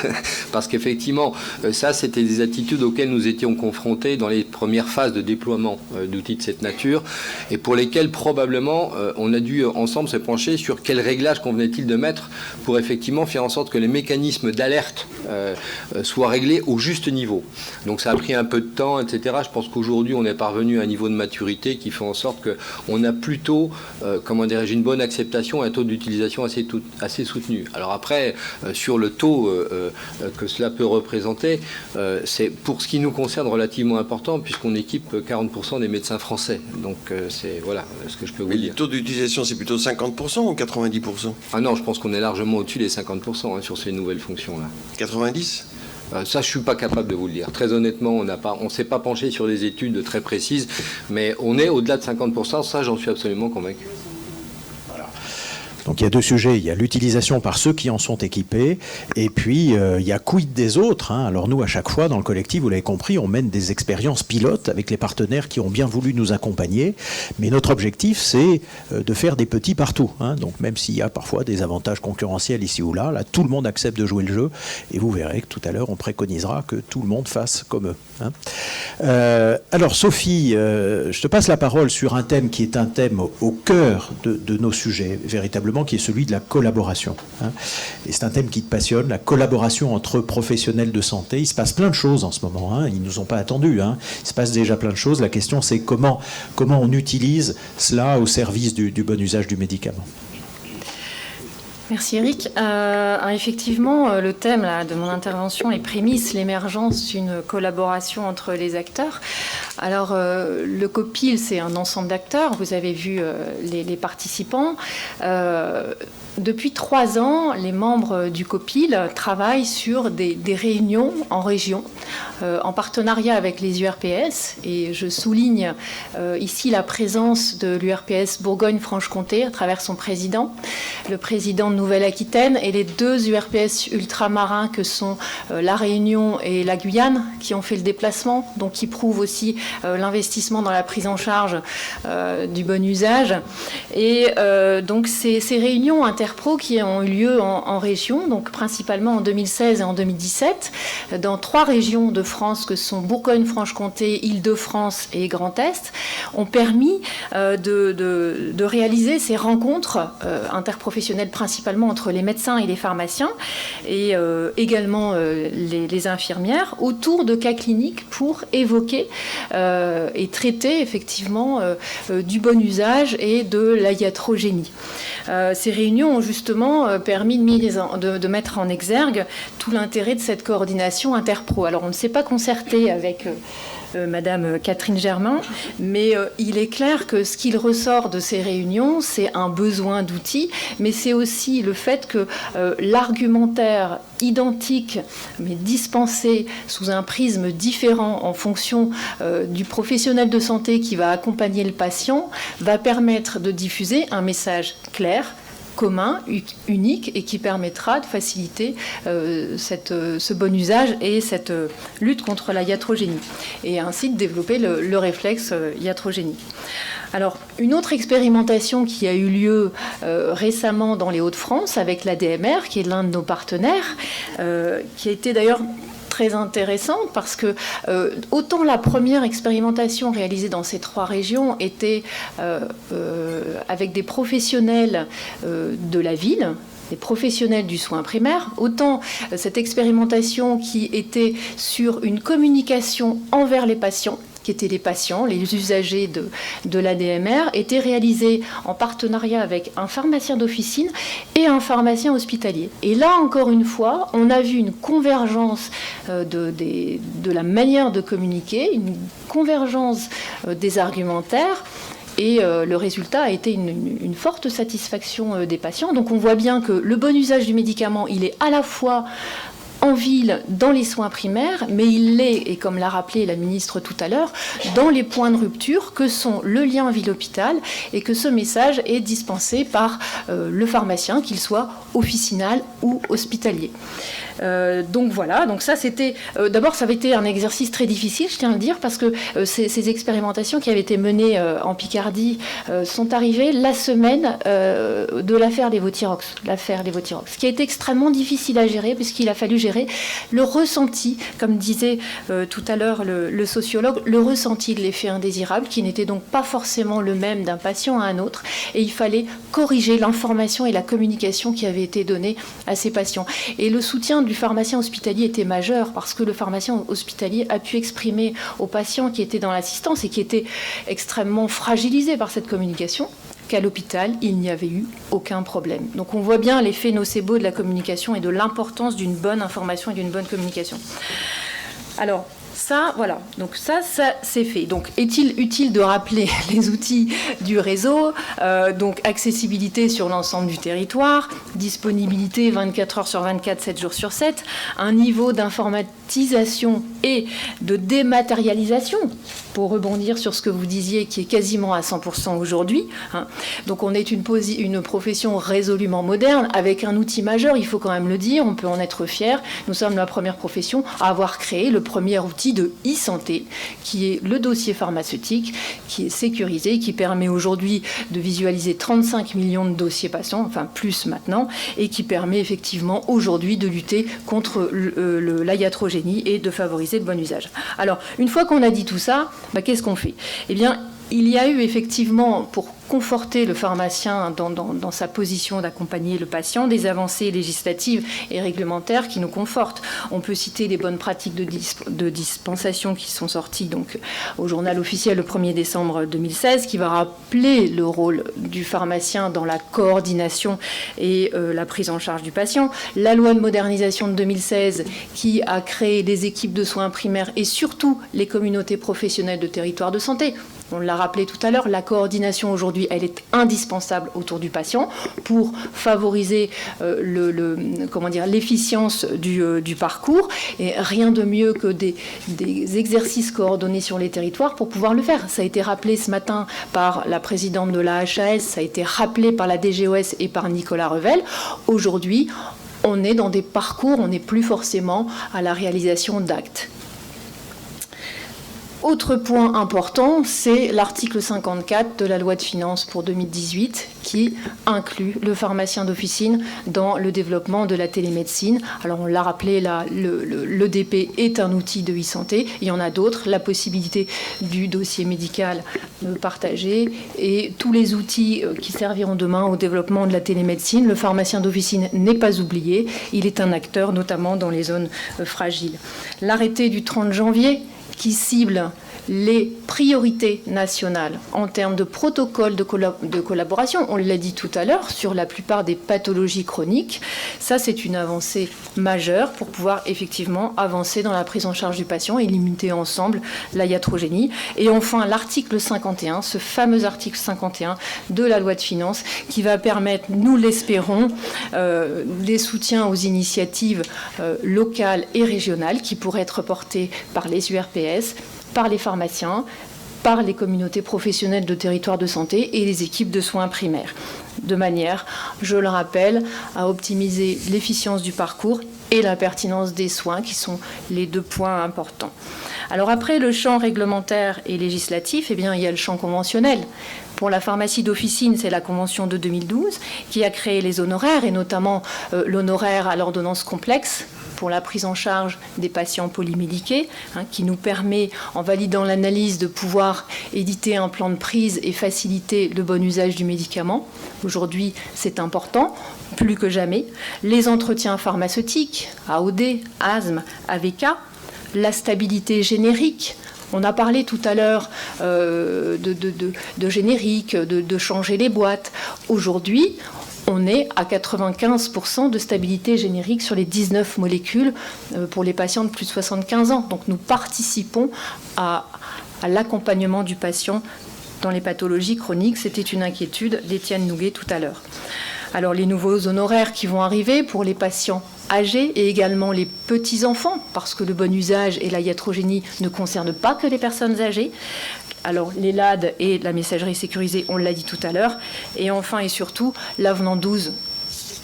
parce qu'effectivement, ça, c'était des attitudes auxquelles nous étions confrontés dans les premières phases de déploiement d'outils de cette nature, et pour lesquels probablement on a dû ensemble se pencher sur quel réglage convenait-il de mettre pour effectivement faire en sorte que les mécanismes d'alerte soient réglés au juste niveau. Donc ça a pris un peu de temps, etc. Je pense qu'aujourd'hui, on est parvenu à un niveau de maturité qui fait en sorte qu'on a plutôt, une bonne acceptation et un taux d'utilisation assez soutenu. Alors après, sur le taux que cela peut représenter, c'est pour ce qui nous concerne relativement important puisqu'on équipe 40% des médecins français. Donc c'est voilà ce que je peux vous dire. Le taux d'utilisation, c'est plutôt 50% ou 90%? Ah non, je pense qu'on est largement au-dessus des 50% sur ces nouvelles fonctions-là. 90%? Ça, je ne suis pas capable de vous le dire. Très honnêtement, on ne s'est pas penché sur des études très précises, mais on est au-delà de 50%, ça j'en suis absolument convaincu. Donc il y a deux sujets, il y a l'utilisation par ceux qui en sont équipés, et puis il y a quid des autres. Alors nous, à chaque fois, dans le collectif, vous l'avez compris, on mène des expériences pilotes avec les partenaires qui ont bien voulu nous accompagner, mais notre objectif, c'est de faire des petits partout. Donc même s'il y a parfois des avantages concurrentiels ici ou là, tout le monde accepte de jouer le jeu, et vous verrez que tout à l'heure, on préconisera que tout le monde fasse comme eux. Alors Sophie, je te passe la parole sur un thème qui est un thème au cœur de nos sujets, véritablement, qui est celui de la collaboration. Et c'est un thème qui te passionne, la collaboration entre professionnels de santé. Il se passe plein de choses en ce moment, ils ne nous ont pas attendus, il se passe déjà plein de choses. La question, c'est comment on utilise cela au service du bon usage du médicament. Merci Eric. Effectivement, le thème de mon intervention, les prémices, l'émergence d'une collaboration entre les acteurs. Alors, le COPIL, c'est un ensemble d'acteurs. Vous avez vu les participants. Depuis 3 ans, les membres du COPIL travaillent sur des réunions en région, en partenariat avec les URPS. Et je souligne ici la présence de l'URPS Bourgogne-Franche-Comté à travers son président, le président de Nouvelle-Aquitaine et les 2 URPS ultramarins que sont la Réunion et la Guyane qui ont fait le déplacement, donc qui prouvent aussi l'investissement dans la prise en charge du bon usage. Et donc ces réunions interpro qui ont eu lieu en région, donc principalement en 2016 et en 2017, dans 3 régions de France que sont Bourgogne-Franche-Comté, Île-de-France et Grand Est, ont permis de réaliser ces rencontres interprofessionnelles principalement entre les médecins et les pharmaciens et également les infirmières autour de cas cliniques pour évoquer et traiter effectivement du bon usage et de la iatrogénie. Ces réunions ont justement permis de mettre en exergue tout l'intérêt de cette coordination interpro. Alors on ne s'est pas concerté avec Madame Catherine Germain, mais il est clair que ce qu'il ressort de ces réunions, c'est un besoin d'outils, mais c'est aussi le fait que l'argumentaire identique, mais dispensé sous un prisme différent en fonction du professionnel de santé qui va accompagner le patient, va permettre de diffuser un message clair, commun, unique, et qui permettra de faciliter ce bon usage et cette lutte contre la iatrogénie, et ainsi de développer le réflexe iatrogénique. Alors, une autre expérimentation qui a eu lieu récemment dans les Hauts-de-France avec l'ADMR, qui est l'un de nos partenaires, qui a été d'ailleurs très intéressante parce que autant la première expérimentation réalisée dans ces 3 régions était avec des professionnels de la ville, des professionnels du soin primaire, autant cette expérimentation qui était sur une communication envers les patients, qui étaient les patients, les usagers de l'ADMR, était réalisée en partenariat avec un pharmacien d'officine et un pharmacien hospitalier. Et là, encore une fois, on a vu une convergence de la manière de communiquer, une convergence des argumentaires. Et le résultat a été une forte satisfaction des patients. Donc on voit bien que le bon usage du médicament, il est à la fois en ville, dans les soins primaires, mais il l'est, et comme l'a rappelé la ministre tout à l'heure, dans les points de rupture que sont le lien ville-hôpital, et que ce message est dispensé par le pharmacien, qu'il soit officinal ou hospitalier. Donc voilà, donc ça c'était... D'abord, ça avait été un exercice très difficile, je tiens à le dire, parce que ces expérimentations qui avaient été menées en Picardie sont arrivées la semaine de l'affaire Levothyrox, ce qui a été extrêmement difficile à gérer, puisqu'il a fallu gérer le ressenti, comme disait tout à l'heure le sociologue, le ressenti de l'effet indésirable, qui n'était donc pas forcément le même d'un patient à un autre, et il fallait corriger l'information et la communication qui avait été donnée à ces patients. Et le soutien du pharmacien hospitalier était majeur, parce que le pharmacien hospitalier a pu exprimer aux patients qui étaient dans l'assistance et qui étaient extrêmement fragilisés par cette communication qu'à l'hôpital, il n'y avait eu aucun problème. Donc on voit bien l'effet nocebo de la communication et de l'importance d'une bonne information et d'une bonne communication. Alors, ça, voilà. Donc ça c'est fait. Donc, est-il utile de rappeler les outils du réseau ? Donc, accessibilité sur l'ensemble du territoire, disponibilité 24 heures sur 24, 7 jours sur 7, un niveau d'informatisation et de dématérialisation, pour rebondir sur ce que vous disiez, qui est quasiment à 100% aujourd'hui. Donc, on est une profession résolument moderne, avec un outil majeur, il faut quand même le dire, on peut en être fier. Nous sommes la première profession à avoir créé le premier outil de e-santé, qui est le dossier pharmaceutique, qui est sécurisé, qui permet aujourd'hui de visualiser 35 millions de dossiers patients, enfin plus maintenant, et qui permet effectivement aujourd'hui de lutter contre la iatrogénie et de favoriser le bon usage. Alors, une fois qu'on a dit tout ça, qu'est-ce qu'on fait ? Eh bien, il y a eu effectivement, pour conforter le pharmacien dans sa position d'accompagner le patient, des avancées législatives et réglementaires qui nous confortent. On peut citer les bonnes pratiques de dispensation qui sont sorties donc, au journal officiel le 1er décembre 2016, qui va rappeler le rôle du pharmacien dans la coordination et la prise en charge du patient. La loi de modernisation de 2016 qui a créé des équipes de soins primaires et surtout les communautés professionnelles de territoire de santé. On l'a rappelé tout à l'heure, la coordination aujourd'hui, elle est indispensable autour du patient pour favoriser l'efficience du parcours. Et rien de mieux que des exercices coordonnés sur les territoires pour pouvoir le faire. Ça a été rappelé ce matin par la présidente de la HAS, ça a été rappelé par la DGOS et par Nicolas Revel. Aujourd'hui, on est dans des parcours, on n'est plus forcément à la réalisation d'actes. Autre point important, c'est l'article 54 de la loi de finances pour 2018 qui inclut le pharmacien d'officine dans le développement de la télémédecine. Alors on l'a rappelé, là, l'EDP est un outil de e-santé. Il y en a d'autres, la possibilité du dossier médical partagé et tous les outils qui serviront demain au développement de la télémédecine. Le pharmacien d'officine n'est pas oublié, il est un acteur notamment dans les zones fragiles. L'arrêté du 30 janvier qui cible les priorités nationales en termes de protocole de collaboration, on l'a dit tout à l'heure, sur la plupart des pathologies chroniques. Ça, c'est une avancée majeure pour pouvoir effectivement avancer dans la prise en charge du patient et limiter ensemble la iatrogénie. Et enfin, l'article 51, ce fameux article 51 de la loi de finances qui va permettre, nous l'espérons, des soutiens aux initiatives locales et régionales qui pourraient être portées par les URPS, par les pharmaciens, par les communautés professionnelles de territoire de santé et les équipes de soins primaires, de manière, je le rappelle, à optimiser l'efficience du parcours et la pertinence des soins, qui sont les deux points importants. Alors après le champ réglementaire et législatif, eh bien, il y a le champ conventionnel. Pour la pharmacie d'officine, c'est la convention de 2012 qui a créé les honoraires, et notamment l'honoraire à l'ordonnance complexe, pour la prise en charge des patients polymédiqués, qui nous permet, en validant l'analyse, de pouvoir éditer un plan de prise et faciliter le bon usage du médicament. Aujourd'hui, c'est important, plus que jamais. Les entretiens pharmaceutiques, AOD, asthme, AVK, la stabilité générique. On a parlé tout à l'heure de générique, de changer les boîtes. Aujourd'hui, on est à 95% de stabilité générique sur les 19 molécules pour les patients de plus de 75 ans. Donc nous participons à l'accompagnement du patient dans les pathologies chroniques. C'était une inquiétude d'Étienne Nouguet tout à l'heure. Alors les nouveaux honoraires qui vont arriver pour les patients âgés et également les petits-enfants, parce que le bon usage et la iatrogénie ne concernent pas que les personnes âgées. Alors les LAD et la messagerie sécurisée, on l'a dit tout à l'heure. Et enfin et surtout, l'avenant 12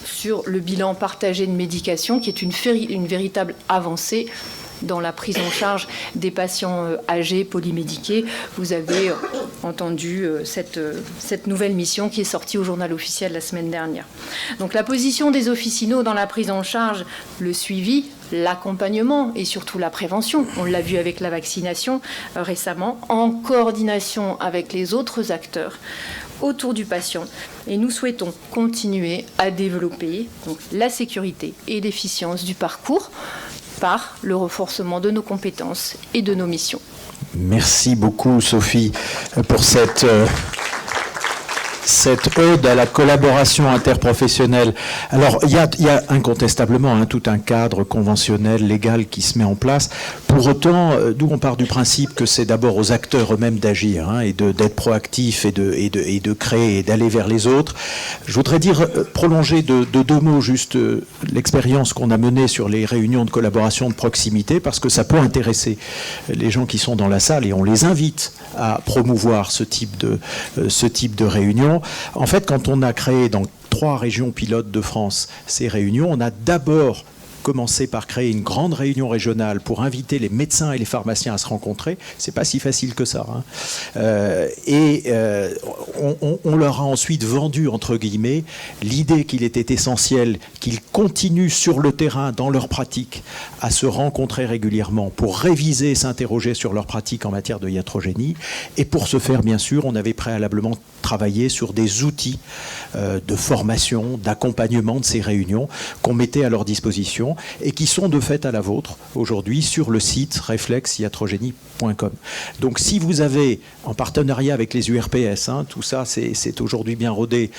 sur le bilan partagé de médication, qui est une véritable avancée dans la prise en charge des patients âgés, polymédiqués. Vous avez entendu cette nouvelle mission qui est sortie au journal officiel la semaine dernière. Donc la position des officinaux dans la prise en charge, le suivi, l'accompagnement et surtout la prévention. On l'a vu avec la vaccination récemment, en coordination avec les autres acteurs autour du patient. Et nous souhaitons continuer à développer donc, la sécurité et l'efficience du parcours par le renforcement de nos compétences et de nos missions. Merci beaucoup, Sophie, pour cette ode à la collaboration interprofessionnelle. Alors, il y a incontestablement tout un cadre conventionnel, légal qui se met en place. Pour autant, d'où on part du principe que c'est d'abord aux acteurs eux-mêmes d'agir et d'être proactifs et de créer et d'aller vers les autres. Je voudrais prolonger de deux mots juste l'expérience qu'on a menée sur les réunions de collaboration de proximité, parce que ça peut intéresser les gens qui sont dans la salle et on les invite à promouvoir ce type de réunion. En fait, quand on a créé dans 3 régions pilotes de France ces réunions, on a d'abord commencé par créer une grande réunion régionale pour inviter les médecins et les pharmaciens à se rencontrer. C'est pas si facile que ça. On leur a ensuite vendu, entre guillemets, l'idée qu'il était essentiel qu'ils continuent sur le terrain, dans leur pratique, à se rencontrer régulièrement pour réviser et s'interroger sur leur pratique en matière de iatrogénie. Et pour ce faire, bien sûr, on avait préalablement travaillé sur des outils de formation, d'accompagnement de ces réunions qu'on mettait à leur disposition et qui sont de fait à la vôtre aujourd'hui sur le site reflexiatrogénie.com. Donc si vous avez, en partenariat avec les URPS, tout ça c'est aujourd'hui bien rodé,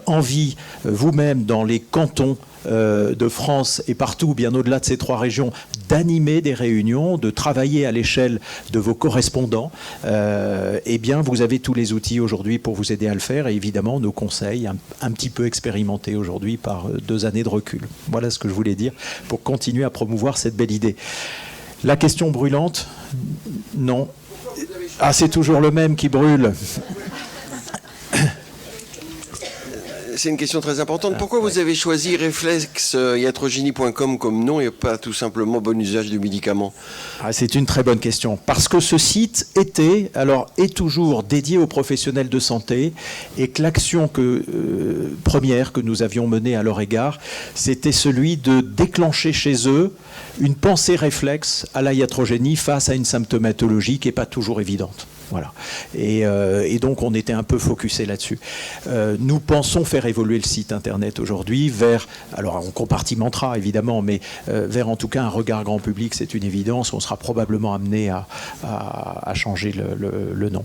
envie vous-même dans les cantons de France et partout, bien au-delà de ces 3 régions, d'animer des réunions, de travailler à l'échelle de vos correspondants, eh bien, vous avez tous les outils aujourd'hui pour vous aider à le faire et évidemment nos conseils un petit peu expérimentés aujourd'hui par 2 années de recul. Voilà ce que je voulais dire pour continuer à promouvoir cette belle idée. La question brûlante ? Non. Ah, c'est toujours le même qui brûle. C'est une question très importante. Pourquoi vous avez choisi reflexiatrogénie.com comme nom et pas tout simplement bon usage du médicament ? C'est une très bonne question. Parce que ce site est toujours dédié aux professionnels de santé et que l'action première que nous avions menée à leur égard, c'était celui de déclencher chez eux une pensée réflexe à la iatrogénie face à une symptomatologie qui n'est pas toujours évidente. Voilà. Et donc on était un peu focusé là-dessus. Nous pensons faire évoluer le site internet aujourd'hui vers, alors on compartimentera évidemment, mais vers en tout cas un regard grand public, c'est une évidence. On sera probablement amené à changer le nom.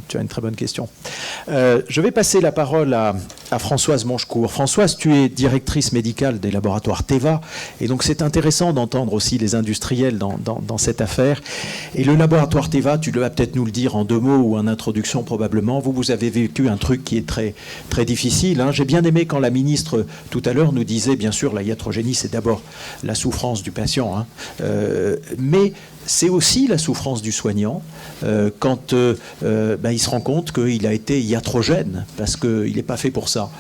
Tu as une très bonne question. Je vais passer la parole à Françoise Monchecourt. Françoise, tu es directrice médicale des laboratoires Teva, et donc c'est intéressant d'entendre aussi les industriels dans cette affaire. Et le laboratoire Teva, tu vas peut-être nous le dire en 2 mots ou en introduction probablement. Vous avez vécu un truc qui est très, très difficile. J'ai bien aimé quand la ministre tout à l'heure nous disait, bien sûr, la iatrogénie, c'est d'abord la souffrance du patient, mais c'est aussi la souffrance du soignant quand il se rend compte qu'il a été iatrogène parce qu'il n'est pas fait pour ça.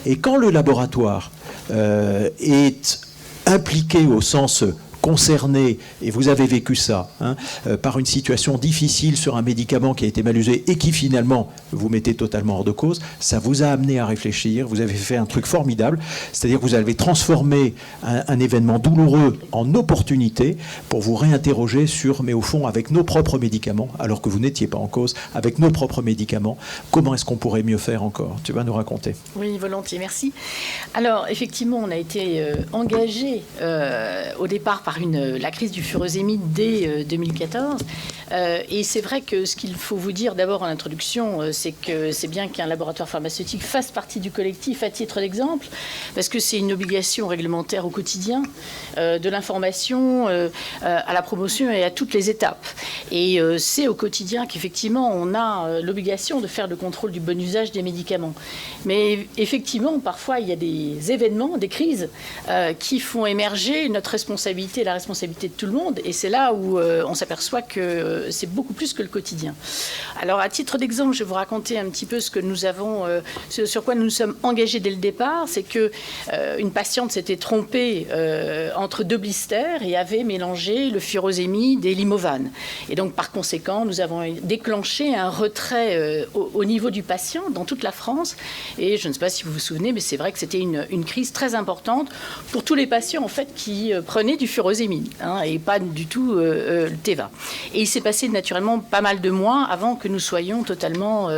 Et quand le laboratoire est impliqué au sens concerné, et vous avez vécu ça, hein, par une situation difficile sur un médicament qui a été mal usé et qui finalement vous mettez totalement hors de cause, ça vous a amené à réfléchir, vous avez fait un truc formidable, c'est-à-dire que vous avez transformé un événement douloureux en opportunité pour vous réinterroger sur, mais au fond, avec nos propres médicaments, alors que vous n'étiez pas en cause, avec nos propres médicaments, comment est-ce qu'on pourrait mieux faire encore? Tu vas nous raconter. Oui, volontiers, merci. Alors, effectivement, on a été engagé au départ par la crise du furosémide dès 2014. Et c'est vrai que ce qu'il faut vous dire d'abord en introduction, c'est que c'est bien qu'un laboratoire pharmaceutique fasse partie du collectif à titre d'exemple, parce que c'est une obligation réglementaire au quotidien, de l'information à la promotion et à toutes les étapes. Et c'est au quotidien qu'effectivement on a l'obligation de faire le contrôle du bon usage des médicaments. Mais effectivement, parfois il y a des événements, des crises qui font émerger notre responsabilité, la responsabilité de tout le monde. Et c'est là où on s'aperçoit que c'est beaucoup plus que le quotidien. Alors, à titre d'exemple, je vais vous raconter un petit peu ce que nous avons, sur quoi nous nous sommes engagés dès le départ. C'est que une patiente s'était trompée entre deux blisters et avait mélangé le furosémide et l'Imovane. Et donc, par conséquent, nous avons déclenché un retrait au niveau du patient dans toute la France. Et je ne sais pas si vous vous souvenez, mais c'est vrai que c'était une crise très importante pour tous les patients en fait qui prenaient du furosémide, hein, et pas du tout le Teva. Et il s'est passé naturellement pas mal de mois avant que nous soyons totalement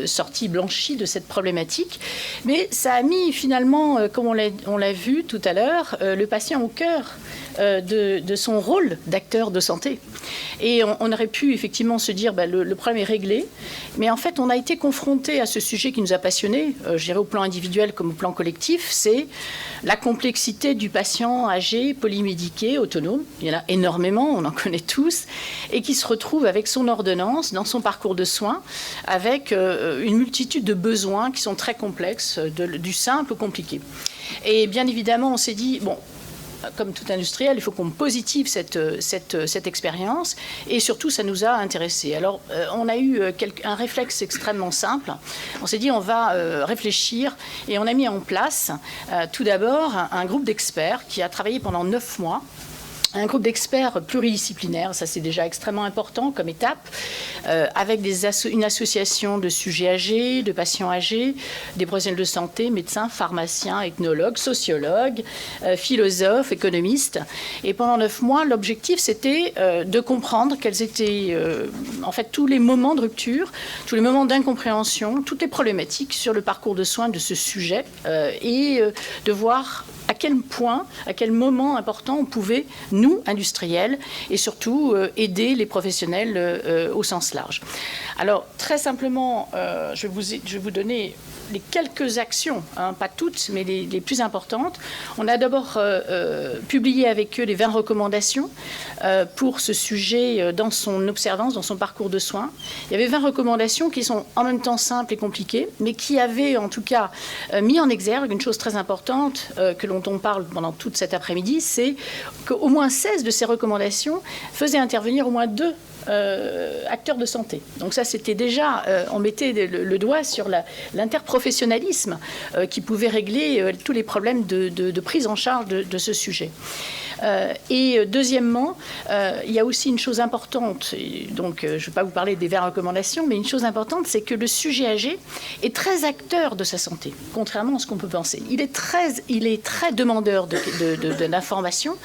sortis blanchis de cette problématique. Mais ça a mis finalement, comme on l'a vu tout à l'heure, le patient au cœur de son rôle d'acteur de santé. Et on aurait pu effectivement se dire le problème est réglé, mais en fait on a été confronté à ce sujet qui nous a passionnés, je dirais au plan individuel comme au plan collectif, c'est la complexité du patient âgé, polymédiqué, autonome. Il y en a énormément, on en connaît tous, et qui se retrouve avec son ordonnance dans son parcours de soins, avec une multitude de besoins qui sont très complexes, du simple au compliqué. Et bien évidemment, on s'est dit, bon, comme tout industriel, il faut qu'on positive cette expérience, et surtout ça nous a intéressés. Alors on a eu un réflexe extrêmement simple. On s'est dit on va réfléchir, et on a mis en place tout d'abord un groupe d'experts qui a travaillé pendant 9 mois. Un groupe d'experts pluridisciplinaires, ça c'est déjà extrêmement important comme étape, avec une association de sujets âgés, de patients âgés, des professionnels de santé, médecins, pharmaciens, ethnologues, sociologues, philosophes, économistes. Et pendant 9 mois, l'objectif c'était de comprendre quels étaient en fait tous les moments de rupture, tous les moments d'incompréhension, toutes les problématiques sur le parcours de soins de ce sujet, et de voir à quel point, à quel moment important on pouvait, nous, industriels, et surtout aider les professionnels au sens large. Alors, très simplement, je vais vous donner les quelques actions, hein, pas toutes, mais les plus importantes. On a d'abord publié avec eux les 20 recommandations pour ce sujet dans son observance, dans son parcours de soins. Il y avait 20 recommandations qui sont en même temps simples et compliquées, mais qui avaient en tout cas mis en exergue une chose très importante dont on parle pendant toute cet après-midi, c'est qu'au moins 16 de ces recommandations faisaient intervenir au moins 2 acteurs de santé. Donc ça, c'était déjà, on mettait le doigt sur l'interprofessionnalisme qui pouvait régler tous les problèmes de prise en charge de ce sujet. Et deuxièmement, il y a aussi une chose importante, et donc je ne vais pas vous parler des 20 recommandations, mais une chose importante, c'est que le sujet âgé est très acteur de sa santé, contrairement à ce qu'on peut penser. Il est très demandeur d'informations,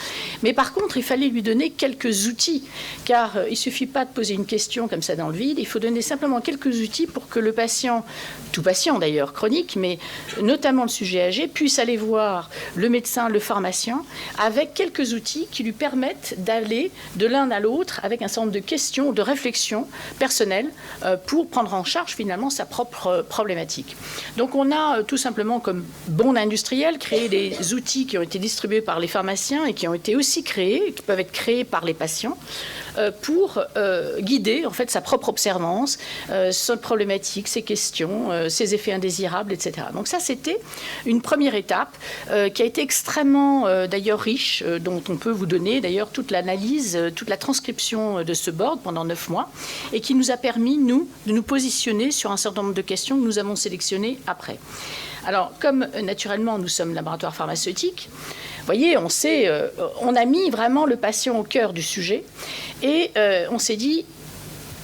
mais par contre, il fallait lui donner quelques outils, car il ne suffit pas de poser une question comme ça dans le vide, il faut donner simplement quelques outils pour que le patient, tout patient d'ailleurs, chronique, mais notamment le sujet âgé, puisse aller voir le médecin, le pharmacien, avec quelques outils qui lui permettent d'aller de l'un à l'autre avec un certain nombre de questions, de réflexions personnelles pour prendre en charge finalement sa propre problématique. Donc on a tout simplement, comme bon industriel, créé des outils qui ont été distribués par les pharmaciens et qui ont été aussi créés, qui peuvent être créés par les patients, pour guider en fait sa propre observance, sa problématique, ses questions, ses effets indésirables, etc. Donc ça, c'était une première étape qui a été extrêmement d'ailleurs riche, dont on peut vous donner d'ailleurs toute l'analyse, toute la transcription de ce board pendant 9 mois, et qui nous a permis, nous, de nous positionner sur un certain nombre de questions que nous avons sélectionnées après. Alors, comme naturellement nous sommes laboratoire pharmaceutique, voyez, on a mis vraiment le patient au cœur du sujet et on s'est dit,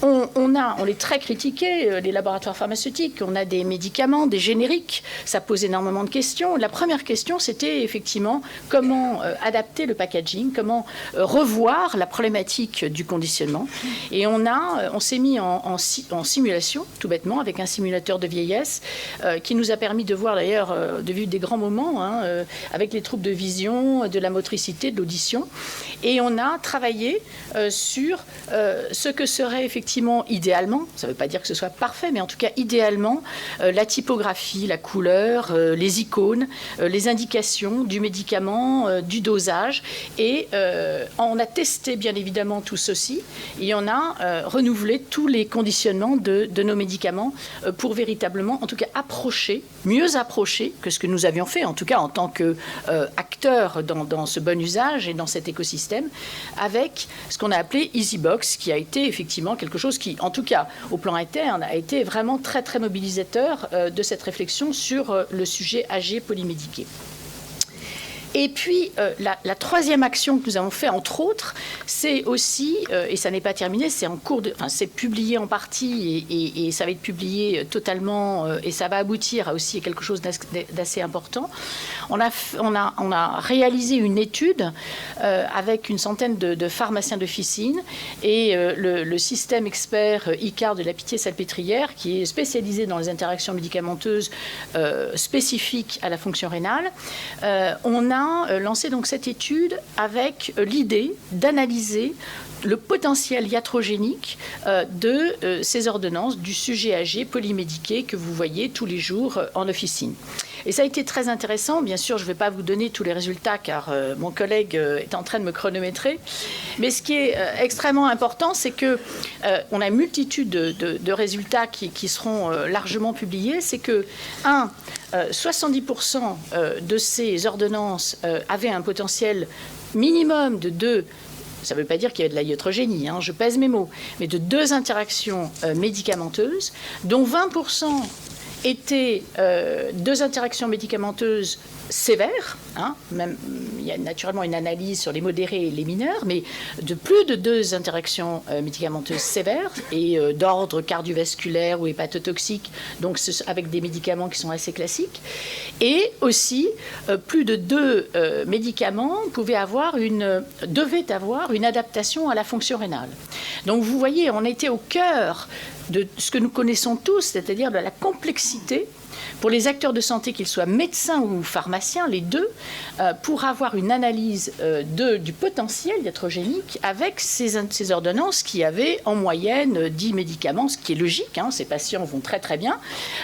on est très critiqué, les laboratoires pharmaceutiques, on a des médicaments, des génériques, ça pose énormément de questions. La première question, c'était effectivement comment adapter le packaging, comment revoir la problématique du conditionnement. Et on s'est mis en simulation, tout bêtement, avec un simulateur de vieillesse qui nous a permis de voir d'ailleurs, de vivre des grands moments, avec les troubles de vision, de la motricité, de l'audition. Et on a travaillé sur ce que serait effectivement idéalement, ça ne veut pas dire que ce soit parfait, mais en tout cas idéalement, la typographie, la couleur, les icônes, les indications du médicament, du dosage. Et on a testé bien évidemment tout ceci et on a renouvelé tous les conditionnements de nos médicaments pour véritablement, en tout cas, mieux approcher que ce que nous avions fait, en tout cas en tant qu'acteurs dans ce bon usage et dans cet écosystème, avec ce qu'on a appelé EasyBox, qui a été effectivement quelque chose qui, en tout cas au plan interne, a été vraiment très très mobilisateur de cette réflexion sur le sujet AG polymédiqué. Et puis, la troisième action que nous avons fait, entre autres, c'est aussi, et ça n'est pas terminé, c'est publié en partie et ça va être publié totalement et ça va aboutir à aussi quelque chose d'assez important. On a réalisé une étude avec une centaine de pharmaciens d'officine et le système expert ICAR de la Pitié-Salpêtrière, qui est spécialisé dans les interactions médicamenteuses spécifiques à la fonction rénale. On a lancé donc cette étude avec l'idée d'analyser le potentiel iatrogénique de ces ordonnances du sujet âgé polymédiqué que vous voyez tous les jours en officine. Et ça a été très intéressant. Bien sûr, je ne vais pas vous donner tous les résultats car mon collègue est en train de me chronométrer. Mais ce qui est extrêmement important, c'est qu'on a une multitude de résultats qui seront largement publiés. C'est que, 70% de ces ordonnances avaient un potentiel minimum de 2. Ça ne veut pas dire qu'il y a de la iatrogénie, je pèse mes mots, mais de 2 interactions médicamenteuses, dont 20% étaient 2 interactions médicamenteuses sévères, même il y a naturellement une analyse sur les modérés et les mineurs, mais de plus de 2 interactions médicamenteuses sévères et d'ordre cardiovasculaire ou hépatotoxique, donc avec des médicaments qui sont assez classiques, et aussi plus de 2 médicaments devaient avoir une adaptation à la fonction rénale. Donc vous voyez, on était au cœur de ce que nous connaissons tous, c'est-à-dire de la complexité pour les acteurs de santé, qu'ils soient médecins ou pharmaciens, les deux, pour avoir une analyse du potentiel iatrogénique avec ces ordonnances qui avaient en moyenne 10 médicaments, ce qui est logique, ces patients vont très très bien,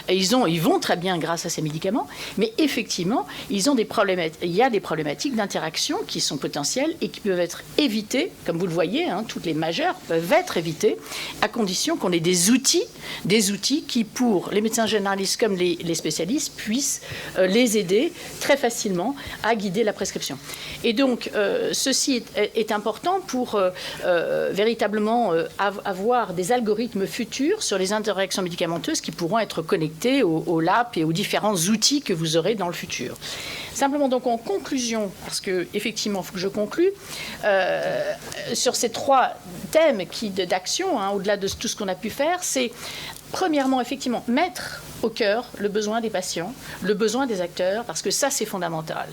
et ils vont très bien grâce à ces médicaments, mais effectivement, il y a des problématiques d'interaction qui sont potentielles et qui peuvent être évitées, comme vous le voyez, toutes les majeures peuvent être évitées, à condition qu'on ait des outils qui, pour les médecins généralistes comme les spécialistes, puissent les aider très facilement à guider la prescription. Et donc, ceci est important pour véritablement avoir des algorithmes futurs sur les interactions médicamenteuses qui pourront être connectés au LAP et aux différents outils que vous aurez dans le futur. Simplement, donc, en conclusion, parce qu'effectivement, il faut que je conclue, sur ces 3 thèmes d'action, au-delà de tout ce qu'on a pu faire, c'est premièrement, effectivement, mettre au cœur le besoin des patients, le besoin des acteurs, parce que ça, c'est fondamental.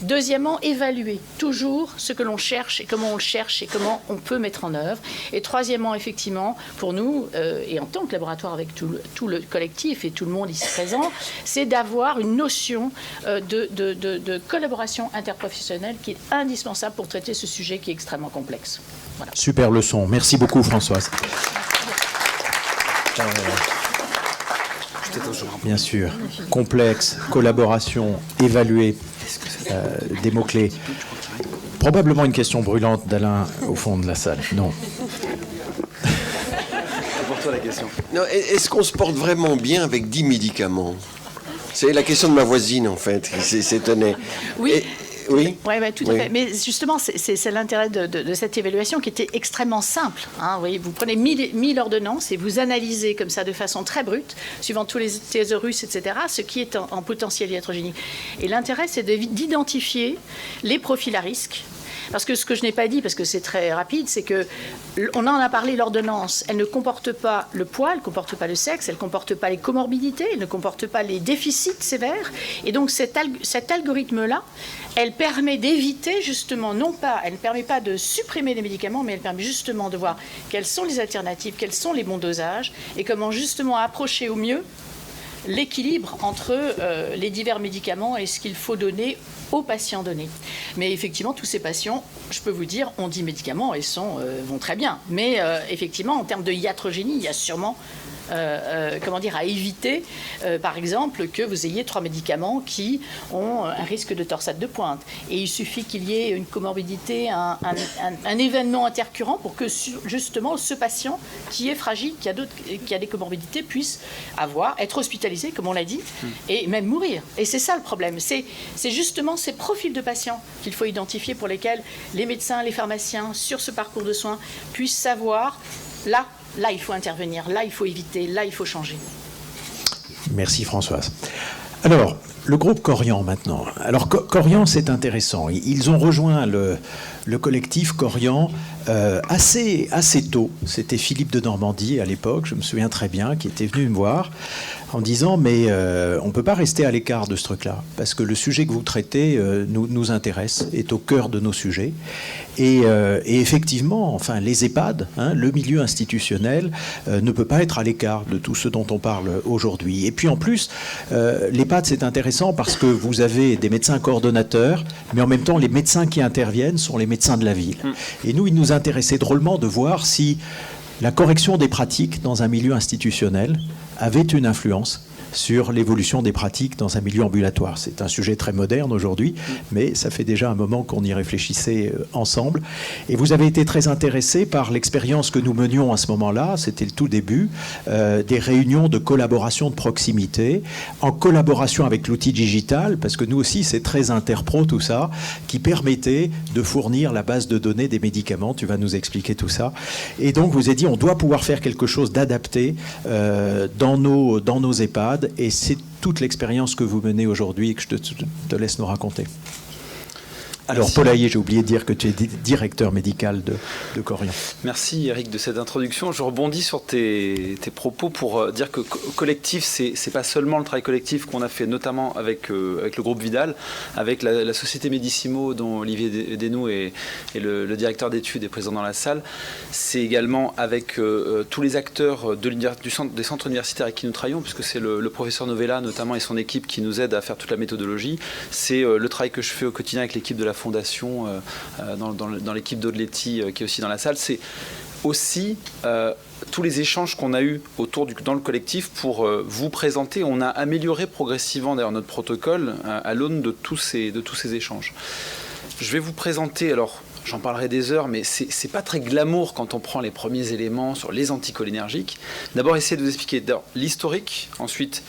Deuxièmement, évaluer toujours ce que l'on cherche et comment on le cherche et comment on peut mettre en œuvre. Et troisièmement, effectivement, pour nous, et en tant que laboratoire avec tout le collectif et tout le monde ici présent, c'est d'avoir une notion de collaboration interprofessionnelle qui est indispensable pour traiter ce sujet qui est extrêmement complexe. Voilà. Super leçon. Merci beaucoup, Françoise. Bien sûr. Complexe, collaboration, évaluer, des mots-clés. Probablement une question brûlante d'Alain au fond de la salle. Non. C'est pour toi la question. Non, est-ce qu'on se porte vraiment bien avec 10 médicaments ? C'est la question de ma voisine, en fait, qui s'étonnait. Oui. Oui. Ouais, tout à fait. Mais justement, c'est l'intérêt de cette évaluation qui était extrêmement simple. Hein. Vous voyez, vous prenez 1000 ordonnances et vous analysez comme ça de façon très brute, suivant tous les thésaurus, etc., ce qui est en potentiel iatrogénie. Et l'intérêt, c'est d'identifier les profils à risque. Parce que ce que je n'ai pas dit, parce que c'est très rapide, c'est que on en a parlé, l'ordonnance, elle ne comporte pas le poids, elle ne comporte pas le sexe, elle ne comporte pas les comorbidités, elle ne comporte pas les déficits sévères. Et donc cet algorithme-là, elle permet d'éviter justement, non pas, elle ne permet pas de supprimer les médicaments, mais elle permet justement de voir quelles sont les alternatives, quels sont les bons dosages, et comment justement approcher au mieux l'équilibre entre les divers médicaments et ce qu'il faut donner aux patients donnés. Mais effectivement, tous ces patients, je peux vous dire, ont 10 médicaments et vont très bien. Mais effectivement, en termes de iatrogénie, il y a sûrement à éviter, par exemple, que vous ayez 3 médicaments qui ont un risque de torsade de pointe. Et il suffit qu'il y ait une comorbidité, un événement intercurrent pour que justement ce patient qui est fragile, qui a des comorbidités, puisse être hospitalisé, comme on l'a dit, et même mourir. Et c'est ça le problème. C'est justement ces profils de patients qu'il faut identifier, pour lesquels les médecins, les pharmaciens, sur ce parcours de soins, puissent savoir, là, il faut intervenir, là, il faut éviter, là, il faut changer. Merci Françoise. Alors, le groupe Corian maintenant. Alors, Corian, c'est intéressant. Ils ont rejoint le collectif Corian assez tôt. C'était Philippe de Normandie à l'époque, je me souviens très bien, qui était venu me voir en disant mais on ne peut pas rester à l'écart de ce truc-là, parce que le sujet que vous traitez nous intéresse, est au cœur de nos sujets. Et effectivement, enfin, les EHPAD, le milieu institutionnel, ne peut pas être à l'écart de tout ce dont on parle aujourd'hui. Et puis en plus, l'EHPAD, c'est intéressant parce que vous avez des médecins coordonnateurs, mais en même temps, les médecins qui interviennent sont les médecins de la ville. Et nous, il nous intéressait drôlement de voir si la correction des pratiques dans un milieu institutionnel avait une influence sur l'évolution des pratiques dans un milieu ambulatoire. C'est un sujet très moderne aujourd'hui, mais ça fait déjà un moment qu'on y réfléchissait ensemble. Et vous avez été très intéressé par l'expérience que nous menions à ce moment-là, c'était le tout début, des réunions de collaboration de proximité, en collaboration avec l'outil digital, parce que nous aussi, c'est très interpro tout ça, qui permettait de fournir la base de données des médicaments. Tu vas nous expliquer tout ça. Et donc, vous avez dit, on doit pouvoir faire quelque chose d'adapté dans nos EHPAD. Et c'est toute l'expérience que vous menez aujourd'hui et que je te laisse nous raconter. Alors, Paul Hayet, j'ai oublié de dire que tu es directeur médical de Corian. Merci Eric de cette introduction. Je rebondis sur tes propos pour dire que collectif, c'est pas seulement le travail collectif qu'on a fait, notamment avec le groupe Vidal, avec la société Medicimo, dont Olivier Desnoux est le directeur d'études et présent dans la salle. C'est également avec tous les acteurs des centres universitaires avec qui nous travaillons, puisque c'est le professeur Novella notamment et son équipe qui nous aident à faire toute la méthodologie. C'est le travail que je fais au quotidien avec l'équipe de la Fondation, dans l'équipe d'Odletti qui est aussi dans la salle. C'est aussi tous les échanges qu'on a eus dans le collectif pour vous présenter. On a amélioré progressivement d'ailleurs notre protocole à l'aune de tous ces échanges. Je vais vous présenter, alors j'en parlerai des heures, mais c'est pas très glamour quand on prend les premiers éléments sur les anticholinergiques. D'abord, essayer de vous expliquer l'historique, ensuite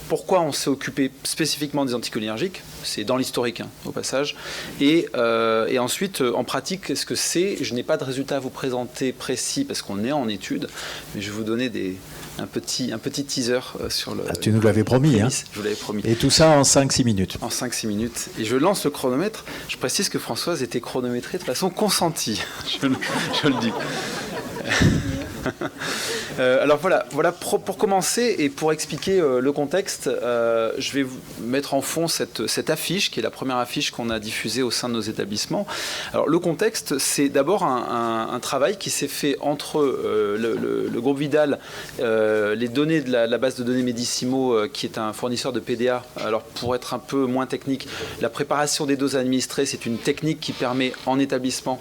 pourquoi on s'est occupé spécifiquement des anticholinergiques, c'est dans l'historique au passage, et ensuite en pratique, qu'est-ce que c'est? Je n'ai pas de résultat à vous présenter précis parce qu'on est en étude, mais je vais vous donner un petit teaser sur le... tu nous l'avais promis, hein. Je vous l'avais promis. Et tout ça en 5-6 minutes. En 5-6 minutes. Et je lance le chronomètre. Je précise que Françoise était chronométrée de façon consentie. Je le dis. Alors voilà pour commencer et pour expliquer le contexte, je vais vous mettre en fond cette affiche qui est la première affiche qu'on a diffusée au sein de nos établissements. Alors le contexte, c'est d'abord un travail qui s'est fait entre le groupe Vidal, les données de la base de données Medicimo qui est un fournisseur de PDA. Alors pour être un peu moins technique, la préparation des doses administrées, c'est une technique qui permet en établissement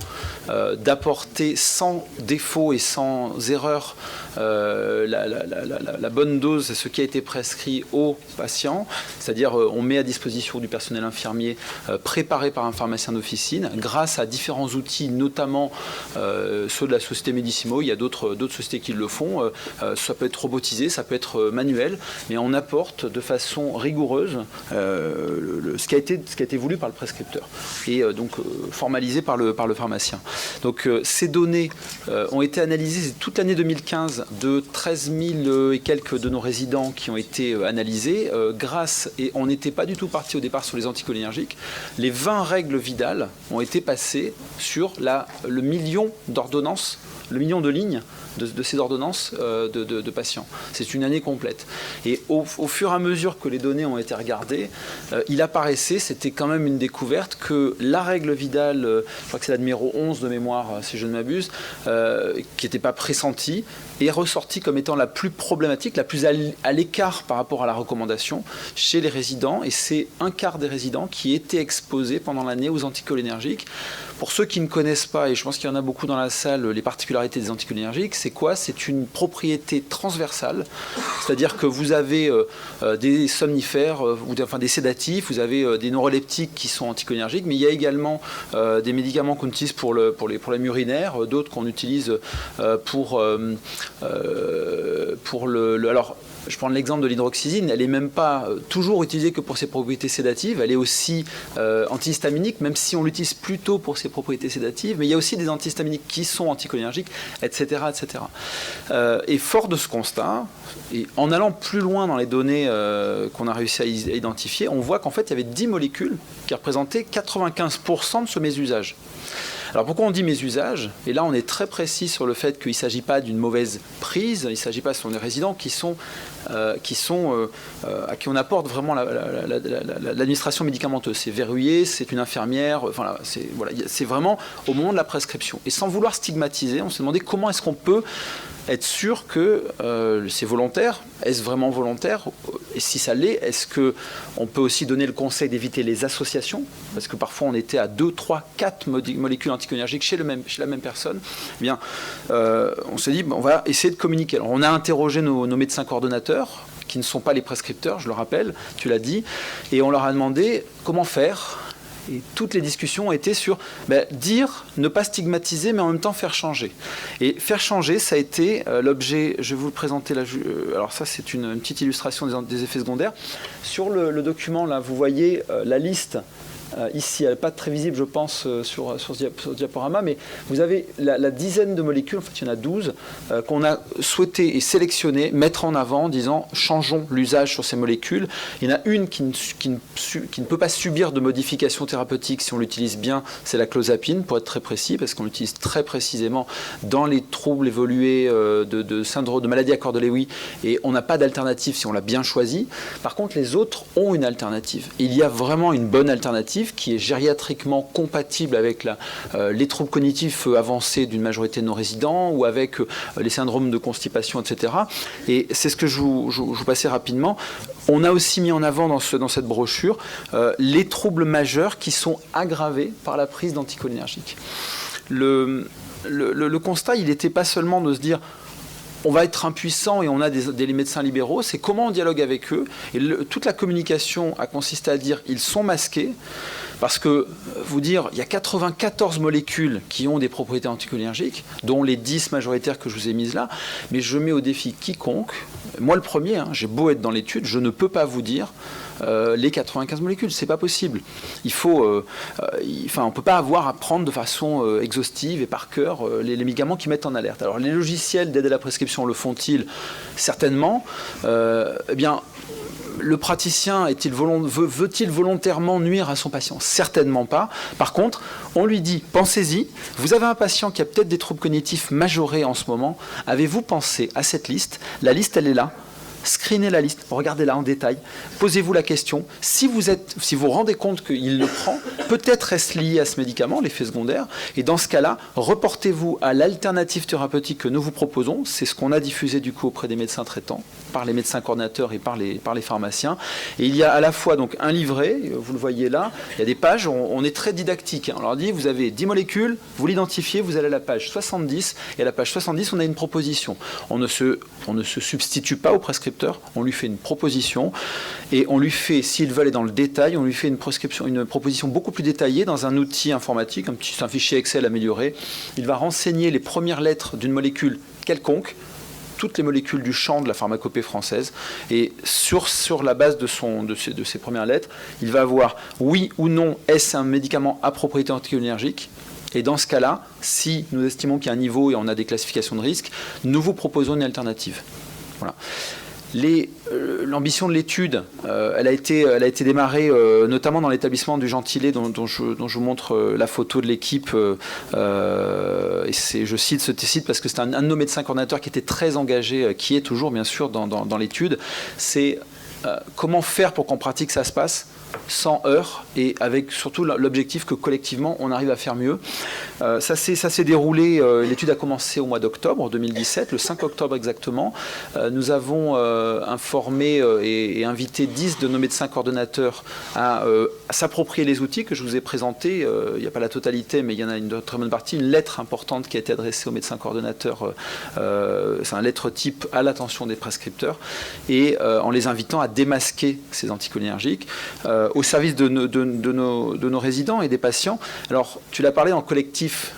d'apporter sans défaut et sans erreur la bonne dose, c'est ce qui a été prescrit aux patients, c'est-à-dire on met à disposition du personnel infirmier préparé par un pharmacien d'officine, grâce à différents outils, notamment ceux de la société Medissimo. Il y a d'autres sociétés qui le font. Ça peut être robotisé, ça peut être manuel, mais on apporte de façon rigoureuse ce qui a été voulu par le prescripteur et donc formalisé par le pharmacien. Donc ces données ont été analysées toute l'année 2015 de 13 000 et quelques de nos résidents qui ont été analysés et on n'était pas du tout parti au départ sur les anticholinergiques. Les 20 règles Vidal ont été passées sur le million d'ordonnances, le million de lignes de ces ordonnances de patients. C'est une année complète. Et au fur et à mesure que les données ont été regardées, il apparaissait, c'était quand même une découverte, que la règle Vidal, je crois que c'est la numéro 11 de mémoire, si je ne m'abuse, qui n'était pas pressentie, est ressortie comme étant la plus problématique, la plus à l'écart par rapport à la recommandation chez les résidents. Et c'est un quart des résidents qui étaient exposés pendant l'année aux anticholinergiques. Pour ceux qui ne connaissent pas, et je pense qu'il y en a beaucoup dans la salle, les particularités des anticholinergiques, c'est quoi? C'est une propriété transversale, c'est-à-dire que vous avez des somnifères, enfin des sédatifs, vous avez des neuroleptiques qui sont anticholinergiques, mais il y a également des médicaments qu'on utilise pour les problèmes urinaires, d'autres qu'on utilise pour alors, je prends l'exemple de l'hydroxyzine, elle n'est même pas toujours utilisée que pour ses propriétés sédatives, elle est aussi antihistaminique, même si on l'utilise plutôt pour ses propriétés sédatives, mais il y a aussi des antihistaminiques qui sont anticholinergiques, etc. etc. Et fort de ce constat, et en allant plus loin dans les données qu'on a réussi à identifier, on voit qu'en fait, il y avait 10 molécules qui représentaient 95% de ce mésusage. Alors pourquoi on dit mésusage? Et là on est très précis sur le fait qu'il ne s'agit pas d'une mauvaise prise, il ne s'agit pas, ce sont des résidents à qui on apporte vraiment l'administration médicamenteuse. C'est verrouillé, c'est une infirmière, enfin, c'est vraiment au moment de la prescription. Et sans vouloir stigmatiser, on s'est demandé comment est-ce qu'on peut être sûr que c'est volontaire. Est-ce vraiment volontaire? Et si ça l'est, est-ce qu'on peut aussi donner le conseil d'éviter les associations? Parce que parfois on était à 2, 3, 4 molécules anticholinergiques chez la même personne. Eh bien, on s'est dit, on va essayer de communiquer. Alors, on a interrogé nos médecins coordonnateurs, qui ne sont pas les prescripteurs, je le rappelle, tu l'as dit, et on leur a demandé comment faire. Et toutes les discussions étaient sur dire, ne pas stigmatiser, mais en même temps faire changer. Et faire changer, ça a été l'objet, je vais vous le présenter là, alors ça c'est une petite illustration des effets secondaires. Sur le document, là, vous voyez la liste. Ici, elle n'est pas très visible, je pense, sur ce diaporama, mais vous avez la dizaine de molécules, en fait il y en a 12, qu'on a souhaité et sélectionné, mettre en avant en disant changeons l'usage sur ces molécules. Il y en a une qui ne peut pas subir de modification thérapeutique si on l'utilise bien, c'est la clozapine, pour être très précis, parce qu'on l'utilise très précisément dans les troubles évolués de syndrome de maladie à corps de Lewy, et on n'a pas d'alternative si on l'a bien choisi. Par contre, les autres ont une alternative. Il y a vraiment une bonne alternative qui est gériatriquement compatible avec les troubles cognitifs avancés d'une majorité de nos résidents ou avec les syndromes de constipation, etc. Et c'est ce que je vous passais rapidement. On a aussi mis en avant dans cette brochure les troubles majeurs qui sont aggravés par la prise d'anticholinergiques. Le constat, il n'était pas seulement de se dire on va être impuissant et on a des médecins libéraux, c'est comment on dialogue avec eux. Et toute la communication a consisté à dire ils sont masqués, parce que vous dire, il y a 94 molécules qui ont des propriétés anticholinergiques, dont les 10 majoritaires que je vous ai mises là, mais je mets au défi quiconque, moi le premier, j'ai beau être dans l'étude, je ne peux pas vous dire les 95 molécules, c'est pas possible. Il faut, on peut pas avoir à prendre de façon exhaustive et par cœur les médicaments qui mettent en alerte. Alors les logiciels d'aide à la prescription le font-ils? Certainement. Eh bien, le praticien veut-il volontairement nuire à son patient? Certainement pas. Par contre, on lui dit, pensez-y, vous avez un patient qui a peut-être des troubles cognitifs majorés en ce moment, avez-vous pensé à cette liste? La liste, elle est là. screenez la liste, regardez-la en détail, posez-vous la question. Si vous vous rendez compte qu'il le prend, peut-être est-ce lié à ce médicament, l'effet secondaire, et dans ce cas-là, reportez-vous à l'alternative thérapeutique que nous vous proposons. C'est ce qu'on a diffusé du coup auprès des médecins traitants, par les médecins coordinateurs et par les pharmaciens. Et il y a à la fois donc un livret, vous le voyez là, il y a des pages, on est très didactique. On leur dit, vous avez 10 molécules, vous l'identifiez, vous allez à la page 70, et à la page 70, on a une proposition. On ne se substitue pas au prescripteur, on lui fait une proposition et on lui fait, s'il veut aller dans le détail, on lui fait une proposition beaucoup plus détaillée dans un outil informatique, un fichier Excel amélioré. Il va renseigner les premières lettres d'une molécule quelconque, toutes les molécules du champ de la pharmacopée française, et sur la base de ces premières lettres, il va avoir oui ou non, est-ce un médicament à propriété anticholinergique. Et dans ce cas-là, si nous estimons qu'il y a un niveau et on a des classifications de risque, nous vous proposons une alternative. Voilà. L'ambition de l'étude, elle a été démarrée notamment dans l'établissement du Gentilé, dont je vous montre la photo de l'équipe. Et je cite ce site parce que c'est un de nos médecins coordinateurs qui était très engagé, qui est toujours bien sûr dans l'étude. C'est comment faire pour qu'en pratique ça se passe sans heurts et avec surtout l'objectif que collectivement on arrive à faire mieux. Ça s'est déroulé, l'étude a commencé au mois d'octobre 2017, le 5 octobre exactement. Nous avons informé et invité 10 de nos médecins coordonnateurs à s'approprier les outils que je vous ai présentés. Il n'y a pas la totalité, mais il y en a une très bonne partie. Une lettre importante qui a été adressée aux médecins coordonnateurs, c'est un lettre type à l'attention des prescripteurs, et en les invitant à démasquer ces anticholinergiques au service de nos résidents et des patients. Alors, tu l'as parlé en collectif,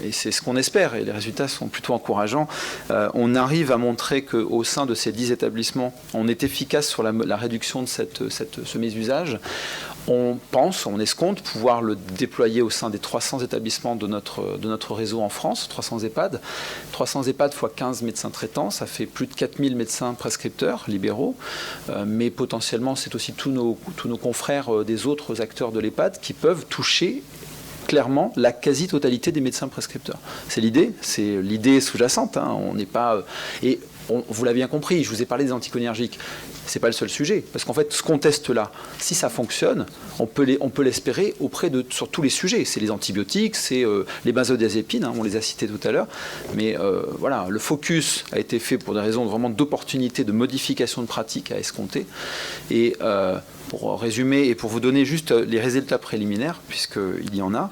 et c'est ce qu'on espère, et les résultats sont plutôt encourageants, on arrive à montrer qu'au sein de ces 10 établissements, on est efficace sur la réduction de ce mésusage. On escompte pouvoir le déployer au sein des 300 établissements de notre réseau en France, 300 EHPAD. 300 EHPAD fois 15 médecins traitants, ça fait plus de 4000 médecins prescripteurs libéraux, mais potentiellement c'est aussi tous nos confrères des autres acteurs de l'EHPAD qui peuvent toucher clairement la quasi-totalité des médecins prescripteurs. C'est l'idée sous-jacente. On n'est pas... vous l'avez bien compris, je vous ai parlé des anticholinergiques. Ce n'est pas le seul sujet. Parce qu'en fait, ce qu'on teste là, si ça fonctionne, on peut l'espérer sur tous les sujets. C'est les antibiotiques, c'est les benzodiazépines, on les a cités tout à l'heure. Mais voilà, le focus a été fait pour des raisons vraiment d'opportunité, de modification de pratique à escompter. Et pour résumer et pour vous donner juste les résultats préliminaires, puisqu'il y en a.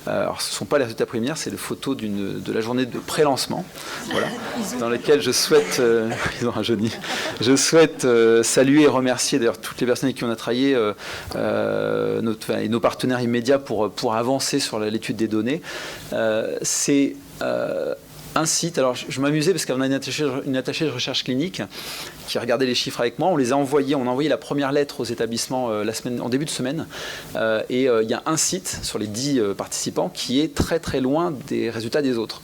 Alors, ce ne sont pas les résultats préliminaires, c'est les photos de la journée de pré-lancement, voilà, dans lesquelles je souhaite, ils ont rajeuni, je souhaite saluer et remercier d'ailleurs toutes les personnes avec qui on a travaillé, et nos partenaires immédiats pour avancer sur l'étude des données. C'est un site, alors je m'amusais parce qu'on a une attachée de recherche clinique qui regardait les chiffres avec moi, on a envoyé la première lettre aux établissements en début de semaine, et il y a un site sur les 10 participants qui est très très loin des résultats des autres.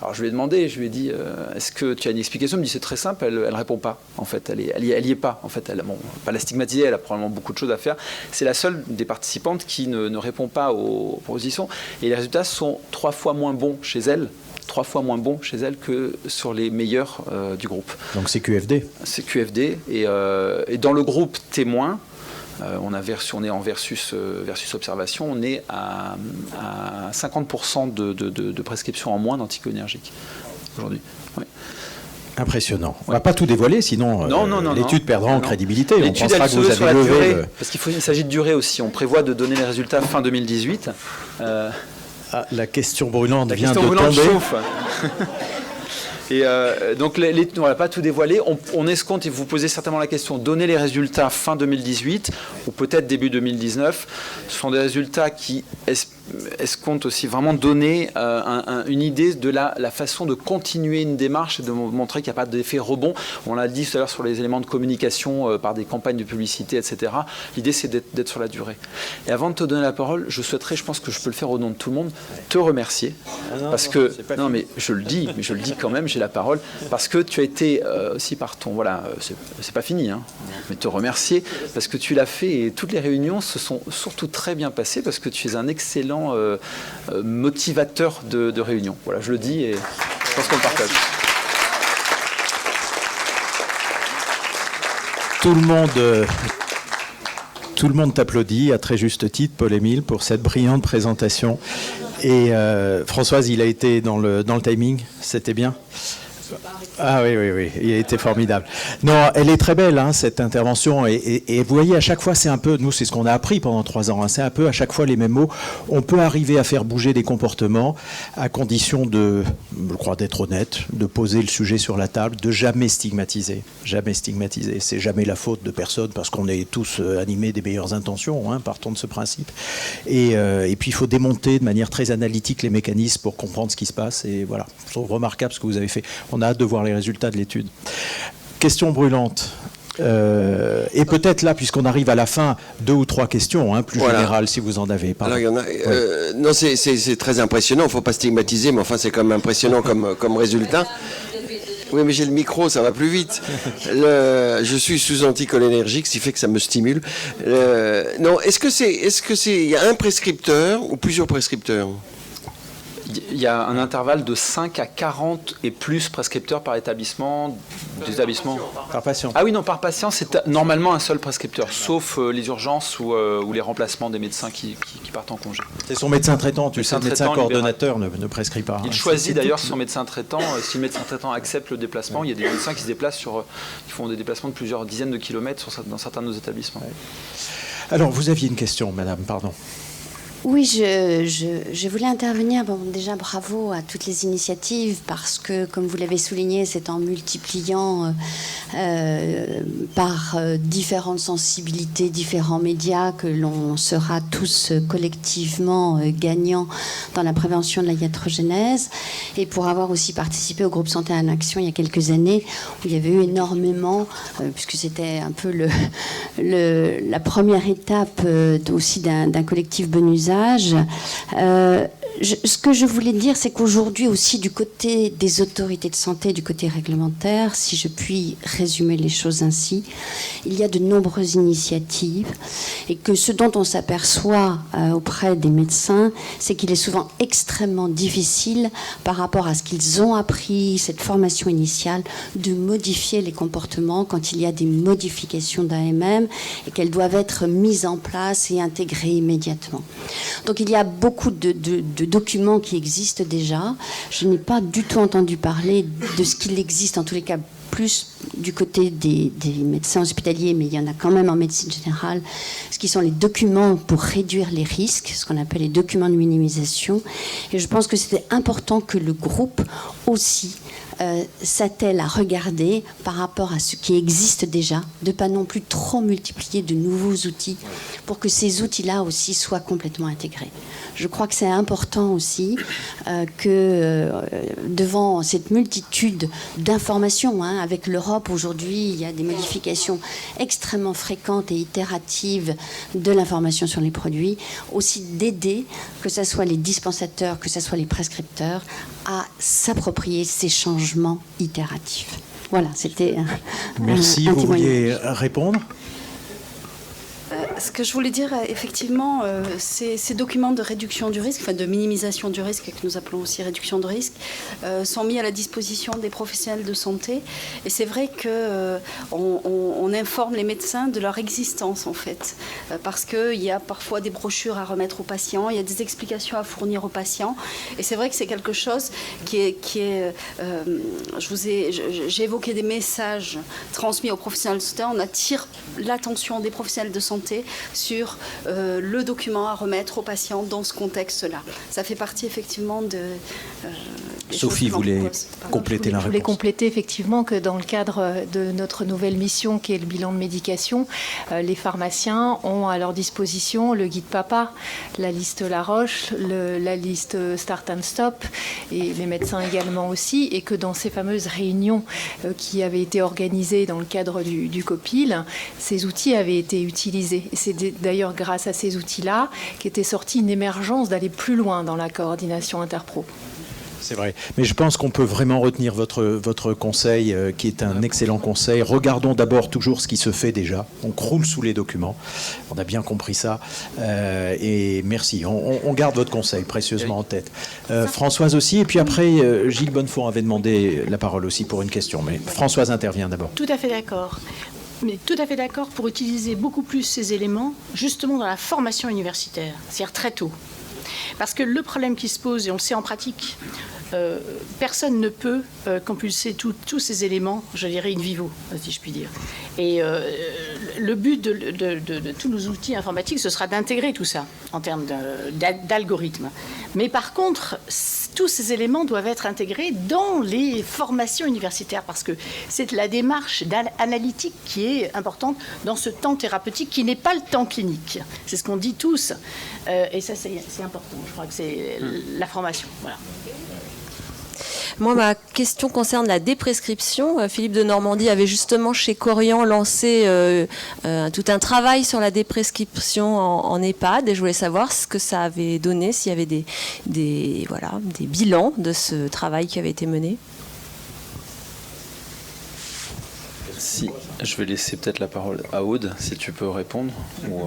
Alors je lui ai demandé, je lui ai dit, est-ce que tu as une explication? Elle me dit, c'est très simple, elle ne répond pas. En fait, elle y est pas. En fait, pas la stigmatiser, elle a probablement beaucoup de choses à faire. C'est la seule des participantes qui ne répond pas aux propositions. Et les résultats sont 3 fois moins bons chez elle. 3 fois moins bon chez elle que sur les meilleurs du groupe. Donc c'est QFD. C'est QFD. Et dans le groupe témoin, on est en versus observation, on est à 50% de prescription en moins d'anticholinergiques aujourd'hui. Oui. Impressionnant. On ne va pas tout dévoiler, sinon l'étude perdra en crédibilité. L'étude, elle se veut sur la durée, parce qu'il s'agit de durée aussi. On prévoit de donner les résultats fin 2018. La question brûlante vient de tomber. Chauffe. Et donc, on ne va pas tout dévoiler. On escompte, et vous posez certainement la question, donner les résultats fin 2018 ou peut-être début 2019. Ce sont des résultats qui escomptent aussi vraiment donner une idée de la façon de continuer une démarche et de montrer qu'il n'y a pas d'effet rebond. On l'a dit tout à l'heure sur les éléments de communication par des campagnes de publicité, etc. L'idée, c'est d'être sur la durée. Et avant de te donner la parole, je souhaiterais, je pense que je peux le faire au nom de tout le monde, te remercier. Mais je le dis quand même, j'ai la parole, parce que tu as été aussi par ton... Voilà, c'est pas fini, mais te remercier, parce que tu l'as fait et toutes les réunions se sont surtout très bien passées, parce que tu es un excellent motivateur de réunion. Voilà, je le dis et je pense qu'on le partage. Tout le monde t'applaudit, à très juste titre, Paul-Émile, pour cette brillante présentation. Et Françoise, il a été dans le timing, c'était bien ? Ah oui, il a été formidable. Non, elle est très belle, hein, cette intervention. Et vous voyez, à chaque fois, c'est un peu, nous, c'est ce qu'on a appris pendant 3 ans, hein, c'est un peu à chaque fois les mêmes mots. On peut arriver à faire bouger des comportements à condition je crois, d'être honnête, de poser le sujet sur la table, de jamais stigmatiser. Jamais stigmatiser. C'est jamais la faute de personne parce qu'on est tous animés des meilleures intentions, hein, partons de ce principe. Et puis, il faut démonter de manière très analytique les mécanismes pour comprendre ce qui se passe. Et voilà, c'est remarquable ce que vous avez fait. On a hâte de voir les résultats de l'étude. Question brûlante. Et peut-être là, puisqu'on arrive à la fin, 2 ou 3 questions, hein, plus générales, si vous en avez. Alors, il y en a, non, c'est très impressionnant. Il ne faut pas stigmatiser, mais enfin, c'est quand même impressionnant comme résultat. Oui, mais j'ai le micro, ça va plus vite. Je suis sous anticholinergique, ce qui fait que ça me stimule. Non, il y a un prescripteur ou plusieurs prescripteurs ? Il y a un intervalle de 5 à 40 et plus prescripteurs par établissement. Par patient. Ah oui, non, par patient, c'est normalement un seul prescripteur, sauf les urgences ou les remplacements des médecins qui partent en congé. C'est son médecin traitant, le médecin coordonnateur ne prescrit pas. Il choisit d'ailleurs son médecin traitant. Si le médecin traitant accepte le déplacement, il y a des médecins qui se déplacent ils font des déplacements de plusieurs dizaines de kilomètres dans certains de nos établissements. Alors, vous aviez une question, madame, pardon. Oui, je voulais intervenir. Bon, déjà, bravo à toutes les initiatives parce que, comme vous l'avez souligné, c'est en multipliant par différentes sensibilités, différents médias que l'on sera tous collectivement gagnants dans la prévention de la iatrogénèse. Et pour avoir aussi participé au groupe Santé en Action il y a quelques années, où il y avait eu énormément, puisque c'était un peu la première étape aussi d'un collectif bon usage. Ce que je voulais dire, c'est qu'aujourd'hui aussi, du côté des autorités de santé, du côté réglementaire, si je puis résumer les choses ainsi, il y a de nombreuses initiatives et que ce dont on s'aperçoit auprès des médecins, c'est qu'il est souvent extrêmement difficile, par rapport à ce qu'ils ont appris, cette formation initiale, de modifier les comportements quand il y a des modifications d'AMM et qu'elles doivent être mises en place et intégrées immédiatement. Donc il y a beaucoup de documents qui existent déjà. Je n'ai pas du tout entendu parler de ce qu'il existe, en tous les cas plus du côté des médecins hospitaliers, mais il y en a quand même en médecine générale, ce qui sont les documents pour réduire les risques, ce qu'on appelle les documents de minimisation. Et je pense que c'était important que le groupe aussi s'attelle à regarder par rapport à ce qui existe déjà, de pas non plus trop multiplier de nouveaux outils pour que ces outils-là aussi soient complètement intégrés. Je crois que c'est important aussi que devant cette multitude d'informations, hein, avec l'Europe aujourd'hui, il y a des modifications extrêmement fréquentes et itératives de l'information sur les produits, aussi d'aider, que ce soit les dispensateurs, que ce soit les prescripteurs, à s'approprier ces changements itératifs. Voilà, c'était Merci, vous vouliez répondre ? Ce que je voulais dire, effectivement, ces documents de réduction du risque, enfin de minimisation du risque, que nous appelons aussi réduction de risque, sont mis à la disposition des professionnels de santé. Et c'est vrai qu'on informe les médecins de leur existence, en fait, parce qu'il y a parfois des brochures à remettre aux patients, il y a des explications à fournir aux patients. Et c'est vrai que c'est quelque chose qui est j'ai évoqué des messages transmis aux professionnels de santé. On attire l'attention des professionnels de santé sur le document à remettre aux patients dans ce contexte-là. Ça fait partie effectivement de... Sophie voulait compléter la réponse. Je voulais compléter effectivement que dans le cadre de notre nouvelle mission qui est le bilan de médication, les pharmaciens ont à leur disposition le guide PAPA, la liste Laroche, la liste Start and Stop et les médecins également aussi, et que dans ces fameuses réunions qui avaient été organisées dans le cadre du COPIL, ces outils avaient été utilisés. Et c'est d'ailleurs grâce à ces outils-là qu'était sortie une émergence d'aller plus loin dans la coordination interpro. C'est vrai. Mais je pense qu'on peut vraiment retenir votre conseil, qui est un excellent conseil. Regardons d'abord toujours ce qui se fait déjà. On croule sous les documents. On a bien compris ça. Et merci. On garde votre conseil précieusement en tête. Françoise aussi. Et puis après, Gilles Bonnefond avait demandé la parole aussi pour une question. Mais Françoise intervient d'abord. Tout à fait d'accord. mais tout à fait d'accord pour utiliser beaucoup plus ces éléments justement dans la formation universitaire, c'est-à-dire très tôt. Parce que le problème qui se pose, et on le sait en pratique, personne ne peut compulser tous ces éléments, je dirais, in vivo, si je puis dire. Et le but de tous nos outils informatiques, ce sera d'intégrer tout ça en termes d'algorithmes. Mais par contre, tous ces éléments doivent être intégrés dans les formations universitaires, parce que c'est la démarche analytique qui est importante dans ce temps thérapeutique qui n'est pas le temps clinique. C'est ce qu'on dit tous. Et ça, c'est important. Je crois que c'est la formation. Voilà. Moi, ma question concerne la déprescription. Philippe de Normandie avait justement chez Corian lancé tout un travail sur la déprescription en EHPAD, et je voulais savoir ce que ça avait donné, s'il y avait des bilans de ce travail qui avait été mené. Si, je vais laisser peut-être la parole à Aude, si tu peux répondre. Ou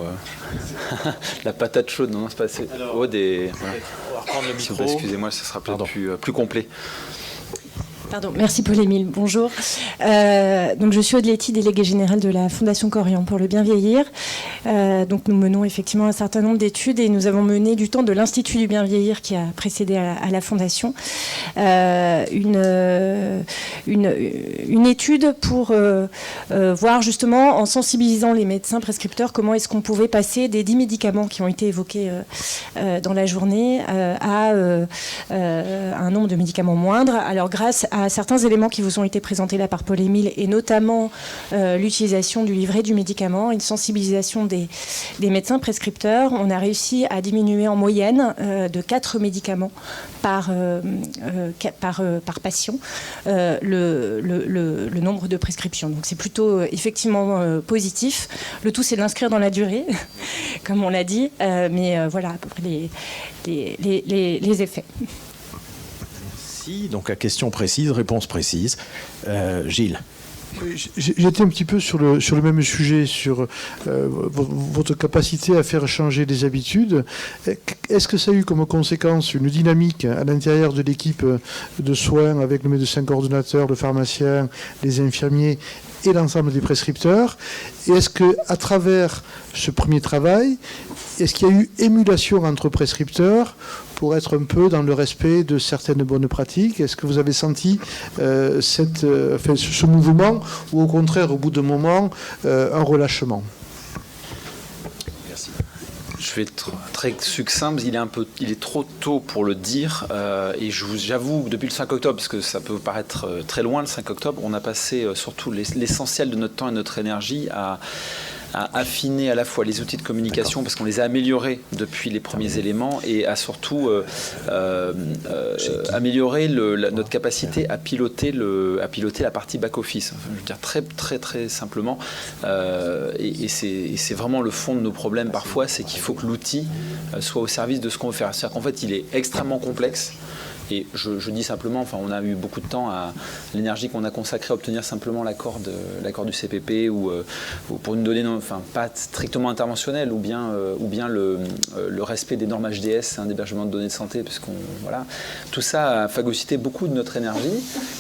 la patate chaude, non, c'est pas assez. Aude et... Voilà. On va reprendre le micro. Excusez-moi, ça sera peut-être plus complet. Pardon, merci Paul-Émile, bonjour. Donc je suis Aude Letty, déléguée générale de la Fondation Corian pour le bien vieillir. Donc nous menons effectivement un certain nombre d'études, et nous avons mené du temps de l'Institut du bien vieillir qui a précédé à la Fondation une étude pour voir justement, en sensibilisant les médecins prescripteurs, comment est-ce qu'on pouvait passer des 10 médicaments qui ont été évoqués dans la journée à un nombre de médicaments moindre. Alors grâce à certains éléments qui vous ont été présentés là par Paul-Émile, et notamment l'utilisation du livret du médicament, une sensibilisation des médecins prescripteurs, on a réussi à diminuer en moyenne de 4 médicaments par patient le nombre de prescriptions. Donc c'est plutôt effectivement positif. Le tout, c'est de l'inscrire dans la durée, comme on l'a dit, mais voilà à peu près les effets. Donc à question précise, réponse précise. Gilles. J'étais un petit peu sur le même sujet, sur votre capacité à faire changer des habitudes. Est-ce que ça a eu comme conséquence une dynamique à l'intérieur de l'équipe de soins avec le médecin coordonnateur, le pharmacien, les infirmiers et l'ensemble des prescripteurs? Et est-ce qu'à travers ce premier travail, est-ce qu'il y a eu émulation entre prescripteurs pour être un peu dans le respect de certaines bonnes pratiques? Est-ce que vous avez senti ce mouvement, ou au contraire, au bout d'un moment, un relâchement? Je vais être très succinct, parce qu'il est trop tôt pour le dire, et j'avoue que depuis le 5 octobre, parce que ça peut paraître très loin le 5 octobre, on a passé surtout l'essentiel de notre temps et notre énergie à affiner à la fois les outils de communication, parce qu'on les a améliorés depuis les premiers éléments, et à surtout améliorer notre capacité à piloter la partie back-office. Enfin, je veux dire très, très, très simplement. Et c'est vraiment le fond de nos problèmes parfois, c'est qu'il faut que l'outil soit au service de ce qu'on veut faire. C'est-à-dire qu'en fait, il est extrêmement complexe. Et je dis simplement, enfin, on a eu beaucoup de temps à l'énergie qu'on a consacrée à obtenir simplement l'accord du CPP, ou pour une donnée pas strictement interventionnelle, ou bien le respect des normes HDS, d'hébergement de données de santé, puisqu'on voilà, tout ça a phagocyté beaucoup de notre énergie.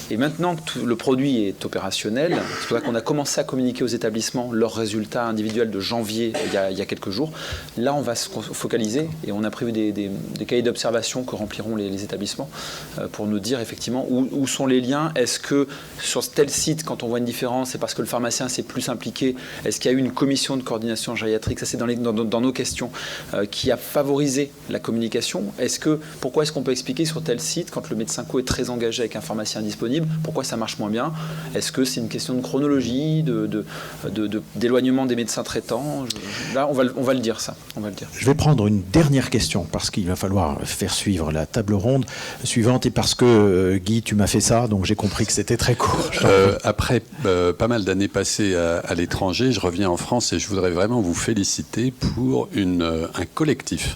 Et maintenant que le produit est opérationnel, c'est pour ça qu'on a commencé à communiquer aux établissements leurs résultats individuels de janvier il y a quelques jours. Là, on va se focaliser, et on a prévu des cahiers d'observation que rempliront les établissements, pour nous dire effectivement où sont les liens. Est-ce que sur tel site, quand on voit une différence, c'est parce que le pharmacien s'est plus impliqué? Est-ce qu'il y a eu une commission de coordination gériatrique? Ça, c'est dans nos questions, qui a favorisé la communication. Pourquoi est-ce qu'on peut expliquer sur tel site, quand le médecin co est très engagé avec un pharmacien disponible, pourquoi ça marche moins bien? Est-ce que c'est une question de chronologie, d'éloignement des médecins traitants? Là, on va le dire, ça. On va le dire. Je vais prendre une dernière question, parce qu'il va falloir faire suivre la table ronde suivante, et parce que Guy, tu m'as fait ça, donc j'ai compris que c'était très court. Après pas mal d'années passées à l'étranger, je reviens en France, et je voudrais vraiment vous féliciter pour un collectif,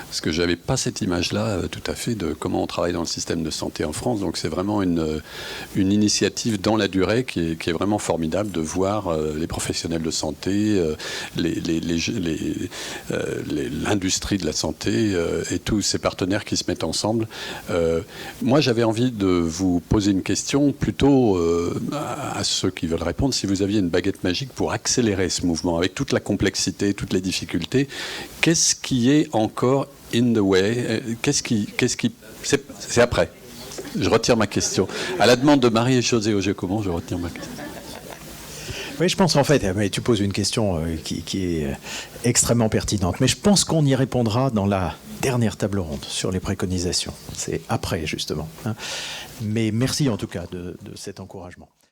parce que j'avais pas cette image-là tout à fait de comment on travaille dans le système de santé en France. Donc c'est vraiment une initiative dans la durée qui est vraiment formidable, de voir les professionnels de santé, l'industrie de la santé et tous ces partenaires qui se mettent ensemble. Moi, j'avais envie de vous poser une question plutôt à ceux qui veulent répondre, si vous aviez une baguette magique pour accélérer ce mouvement, avec toute la complexité, toutes les difficultés, qu'est-ce qui est encore in the way? C'est après. Je retire ma question. À la demande de Marie-Josée Auger-Comont, je retire ma question. Oui, je pense en fait, mais tu poses une question qui est extrêmement pertinente, mais je pense qu'on y répondra dans la dernière table ronde sur les préconisations. C'est après, justement. Mais merci en tout cas de cet encouragement.